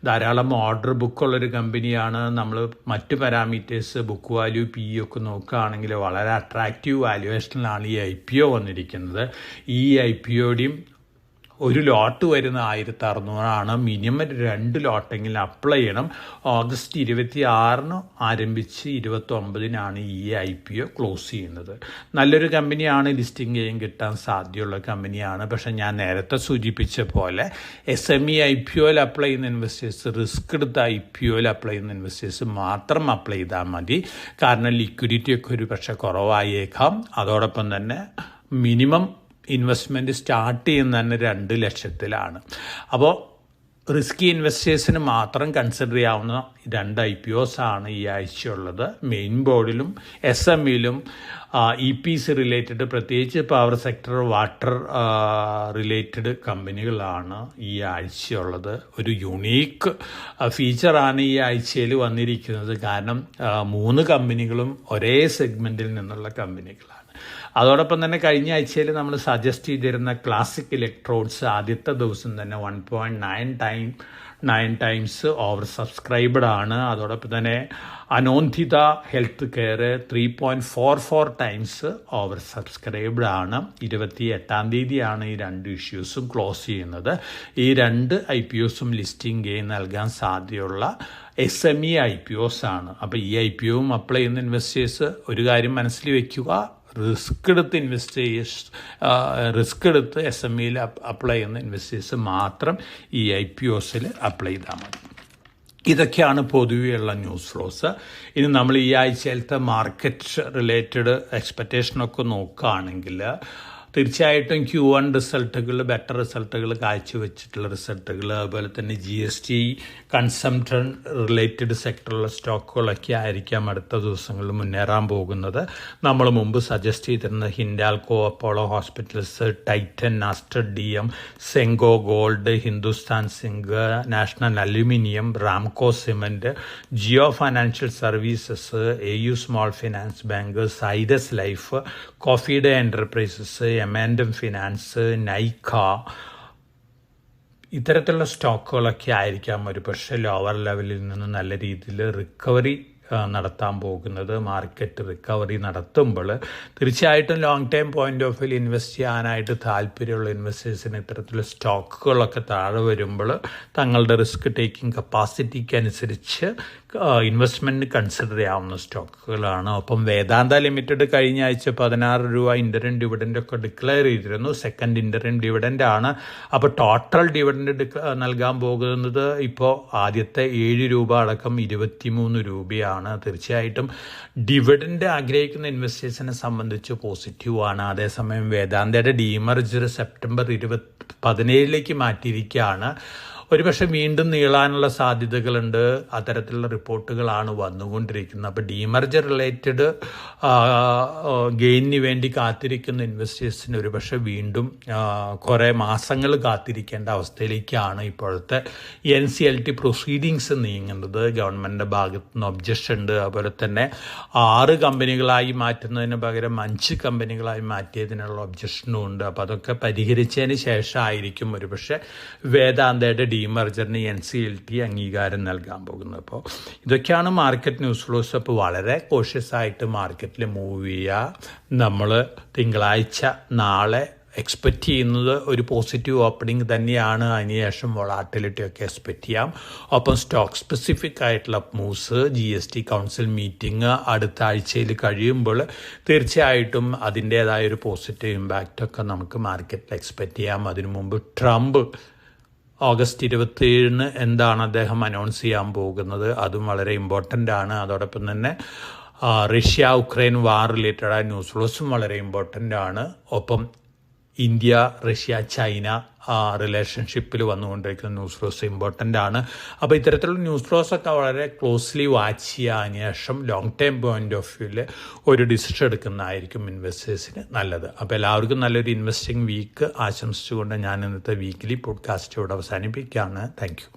ധാരാളം ഓർഡർ ബുക്കുള്ളൊരു കമ്പനിയാണ്. നമ്മൾ മറ്റ് പാരാമീറ്റേഴ്സ് ബുക്ക് വാല്യൂ PE ഒക്കെ നോക്കുകയാണെങ്കിൽ വളരെ അട്രാക്റ്റീവ് വാല്യുവേഷനിലാണ് ഈ IPO വന്നിരിക്കുന്നത്. ഈ IPOയുടെയും ഒരു ലോട്ട് വരുന്ന 1600 മിനിമം 2 ലോട്ടെങ്കിലും അപ്ലൈ ചെയ്യണം. ഓഗസ്റ്റ് 26 ആരംഭിച്ച് 29 ഈ IPO ക്ലോസ് ചെയ്യുന്നത്. നല്ലൊരു കമ്പനിയാണ്. ലിസ്റ്റിംഗ് ഗെയിൻ കിട്ടാൻ സാധ്യതയുള്ള കമ്പനിയാണ്. പക്ഷേ ഞാൻ നേരത്തെ സൂചിപ്പിച്ച പോലെ SME IPOയിൽ അപ്ലൈ ചെയ്യുന്ന ഇൻവെസ്റ്റേഴ്സ്, റിസ്ക് എടുത്ത IPOയിൽ അപ്ലൈ ചെയ്യുന്ന ഇൻവെസ്റ്റേഴ്സ് മാത്രം അപ്ലൈ ചെയ്താൽ മതി. കാരണം ലിക്വിഡിറ്റി ഒക്കെ ഒരു പക്ഷേ കുറവായേക്കാം. അതോടൊപ്പം തന്നെ മിനിമം ഇൻവെസ്റ്റ്മെൻറ്റ് സ്റ്റാർട്ട് ചെയ്യുന്ന തന്നെ 2 ലക്ഷത്തിലാണ്. അപ്പോൾ റിസ്കി ഇൻവെസ്റ്റേഴ്സിന് മാത്രം കൺസിഡർ ചെയ്യാവുന്ന 2 IPOs ആണ് ഈ ആഴ്ചയുള്ളത്. മെയിൻ ബോർഡിലും SMEയിലും EPC റിലേറ്റഡ്, പ്രത്യേകിച്ച് പവർ സെക്ടർ, വാട്ടർ റിലേറ്റഡ് കമ്പനികളാണ് ഈ ആഴ്ചയുള്ളത്. ഒരു യുണീക്ക് ഫീച്ചറാണ് ഈ ആഴ്ചയിൽ വന്നിരിക്കുന്നത്. കാരണം 3 കമ്പനികളും ഒരേ സെഗ്മെൻറ്റിൽ നിന്നുള്ള കമ്പനികളാണ്. അതോടൊപ്പം തന്നെ കഴിഞ്ഞ ആഴ്ചയിൽ നമ്മൾ സജസ്റ്റ് ചെയ്തിരുന്ന ക്ലാസിക് ഇലക്ട്രോഡ്സ് ആദ്യത്തെ ദിവസം തന്നെ 1.9 9 times ഓവർ സബ്സ്ക്രൈബ്ഡ് ആണ്. അതോടൊപ്പം തന്നെ Anondita health care 3.44 times oversubscribed ആണ്. 28-ാം തീയതിയാണ് ഈ 2 ഇഷ്യൂസും ക്ലോസ് ചെയ്യുന്നത്. ഈ 2 IPOസും ലിസ്റ്റിംഗ് ഗെയിൻ നൽകാൻ സാധ്യതയുള്ള SME IPOs ആണ്. അപ്പോൾ ഈ IPOയും അപ്ലൈ ചെയ്യുന്ന ഇൻവെസ്റ്റേഴ്സ് ഒരു കാര്യം മനസ്സിൽ വെക്കുക, റിസ്ക് എടുത്ത് SMEയിൽ അപ്ലൈ ചെയ്യുന്ന ഇൻവെസ്റ്റേഴ്സ് മാത്രം ഈ IPOസിൽ അപ്ലൈ ചെയ്താൽ മതി. ഇതൊക്കെയാണ് പൊതുവെയുള്ള ന്യൂസ് ഫ്ലോസ്. ഇനി നമ്മൾ ഈ ആഴ്ചയിലത്തെ മാർക്കറ്റ് റിലേറ്റഡ് എക്സ്പെക്റ്റേഷനൊക്കെ നോക്കുകയാണെങ്കിൽ തീർച്ചയായിട്ടും Q1 റിസൾട്ടുകൾ ബെറ്റർ റിസൾട്ടുകൾ കാഴ്ചവെച്ചിട്ടുള്ള റിസൾട്ടുകൾ, അതുപോലെ തന്നെ GST കൺസംപ്ഷൻ റിലേറ്റഡ് സെക്ടറിലുള്ള സ്റ്റോക്കുകളൊക്കെ ആയിരിക്കാം അടുത്ത ദിവസങ്ങളിൽ മുന്നേറാൻ പോകുന്നത്. നമ്മൾ മുമ്പ് സജസ്റ്റ് ചെയ്തിരുന്ന Hindalco, Apollo Hospitals, Titan, Aster DM, Senco Gold, Hindustan Zinc, National Aluminium, Ramco Cement, Jio Financial Services, AU Small Finance Bank, Zydus Life, Coffee Day Enterprises, M and M Finance, Nykaa, ഇത്തരത്തിലുള്ള സ്റ്റോക്കുകളൊക്കെ ആയിരിക്കാം ഒരു പക്ഷേ ലോവർ ലെവലിൽ നിന്ന് നല്ല രീതിയിൽ റിക്കവറി നടത്താൻ പോകുന്നത്. മാർക്കറ്റ് റിക്കവറി നടത്തുമ്പോൾ തീർച്ചയായിട്ടും long time point of view invest ചെയ്യാനായിട്ട് താല്പര്യമുള്ള ഇൻവെസ്റ്റേഴ്സിന് ഇത്തരത്തിലുള്ള സ്റ്റോക്കുകളൊക്കെ താഴെ വരുമ്പോൾ തങ്ങളുടെ റിസ്ക് ടേക്കിംഗ് കപ്പാസിറ്റിക്ക് അനുസരിച്ച് ഇൻവെസ്റ്റ്മെൻറ്റ് കൺസിഡർ ചെയ്യാവുന്ന സ്റ്റോക്കുകളാണ്. ഒപ്പം വേദാന്ത ലിമിറ്റഡ് കഴിഞ്ഞ ആഴ്ച 16 രൂപ ഇൻ്ററിം ഡിവിഡൻ്റൊക്കെ ഡിക്ലെയർ ചെയ്തിരുന്നു. സെക്കൻഡ് ഇൻ്ററിം ഡിവിഡൻ്റ് ആണ്. അപ്പോൾ ടോട്ടൽ ഡിവിഡൻ്റ് നൽകാൻ പോകുന്നത് ഇപ്പോൾ ആദ്യത്തെ 7 രൂപ അടക്കം 23 രൂപയാണ്. തീർച്ചയായിട്ടും ഡിവിഡൻ്റ് ആഗ്രഹിക്കുന്ന ഇൻവെസ്റ്റേഴ്സിനെ സംബന്ധിച്ച് പോസിറ്റീവാണ്. അതേസമയം വേദാന്തയുടെ ഡീമർജർ സെപ്റ്റംബർ 17 മാറ്റിയിരിക്കുകയാണ്. ഒരുപക്ഷെ വീണ്ടും നീളാനുള്ള സാധ്യതകളുണ്ട്. അത്തരത്തിലുള്ള റിപ്പോർട്ടുകളാണ് വന്നുകൊണ്ടിരിക്കുന്നത്. അപ്പോൾ ഡീമർജർ റിലേറ്റഡ് ഗെയിനിന് വേണ്ടി കാത്തിരിക്കുന്ന ഇൻവെസ്റ്റേഴ്സിന് ഒരുപക്ഷെ വീണ്ടും കുറേ മാസങ്ങൾ കാത്തിരിക്കേണ്ട അവസ്ഥയിലേക്കാണ് ഇപ്പോഴത്തെ NCLT പ്രൊസീഡിങ്സ് നീങ്ങുന്നത്. ഗവൺമെൻറ്റിൻ്റെ ഭാഗത്തു നിന്ന് ഒബ്ജക്ഷൻ ഉണ്ട്. അതുപോലെ തന്നെ 6 കമ്പനികളായി മാറ്റുന്നതിന് പകരം 5 കമ്പനികളായി മാറ്റിയതിനുള്ള ഒബ്ജക്ഷനും ഉണ്ട്. അപ്പോൾ അതൊക്കെ പരിഹരിച്ചതിന് ശേഷമായിരിക്കും ഒരുപക്ഷെ വേദാന്തയുടെ ഡീമർജറിന് NCLT അംഗീകാരം നൽകാൻ പോകുന്നത്. അപ്പോൾ ഇതൊക്കെയാണ് മാർക്കറ്റ് ന്യൂസ് ഫ്ലോസ്. അപ്പോൾ വളരെ കോഷ്യസ് ആയിട്ട് മാർക്കറ്റിൽ മൂവ് ചെയ്യുക. നമ്മൾ തിങ്കളാഴ്ച നാളെ എക്സ്പെക്റ്റ് ചെയ്യുന്നത് ഒരു പോസിറ്റീവ് ഓപ്പണിംഗ് തന്നെയാണ്. അതിനുശേഷം വൊളാറ്റിലിറ്റി ഒക്കെ എക്സ്പെക്റ്റ് ചെയ്യാം. ഒപ്പം സ്റ്റോക്ക് സ്പെസിഫിക് ആയിട്ടുള്ള മൂവ്സ്, GST കൗൺസിൽ മീറ്റിംഗ് അടുത്ത ആഴ്ചയിൽ കഴിയുമ്പോൾ തീർച്ചയായിട്ടും അതിൻ്റേതായ ഒരു പോസിറ്റീവ് ഇമ്പാക്റ്റൊക്കെ നമുക്ക് മാർക്കറ്റിൽ എക്സ്പെക്റ്റ് ചെയ്യാം. അതിനു മുമ്പ് ട്രംപ് ഓഗസ്റ്റ് 27 എന്താണ് അദ്ദേഹം അനൗൺസ് ചെയ്യാൻ പോകുന്നത്, അതും വളരെ ഇമ്പോർട്ടൻ്റ് ആണ്. അതോടൊപ്പം തന്നെ റഷ്യ ഉക്രൈൻ വാർ റിലേറ്റഡായ ന്യൂസ് ഫ്ലോസും വളരെ ഇമ്പോർട്ടൻ്റ് ആണ്. ഒപ്പം ഇന്ത്യ, റഷ്യ, ചൈന റിലേഷൻഷിപ്പിൽ വന്നുകൊണ്ടിരിക്കുന്ന ന്യൂസ് ഫ്ലോസ് ഇമ്പോർട്ടൻ്റ് ആണ്. അപ്പോൾ ഇത്തരത്തിലുള്ള ന്യൂസ് ഫ്ലോസൊക്കെ വളരെ ക്ലോസ്ലി വാച്ച് ചെയ്യാൻ ശേഷം ലോങ് ടൈം പോയിന്റ് ഓഫ് വ്യൂവിൽ ഒരു ഡിസിഷൻ എടുക്കുന്നതായിരിക്കും ഇൻവെസ്റ്റേഴ്സിന് നല്ലത്. അപ്പോൾ എല്ലാവർക്കും നല്ലൊരു ഇൻവെസ്റ്റിംഗ് വീക്ക് ആശംസിച്ചുകൊണ്ട് ഞാൻ ഇന്നത്തെ വീക്കിലി പോഡ്കാസ്റ്റ് ഇവിടെ അവസാനിപ്പിക്കുകയാണ്. Thank you.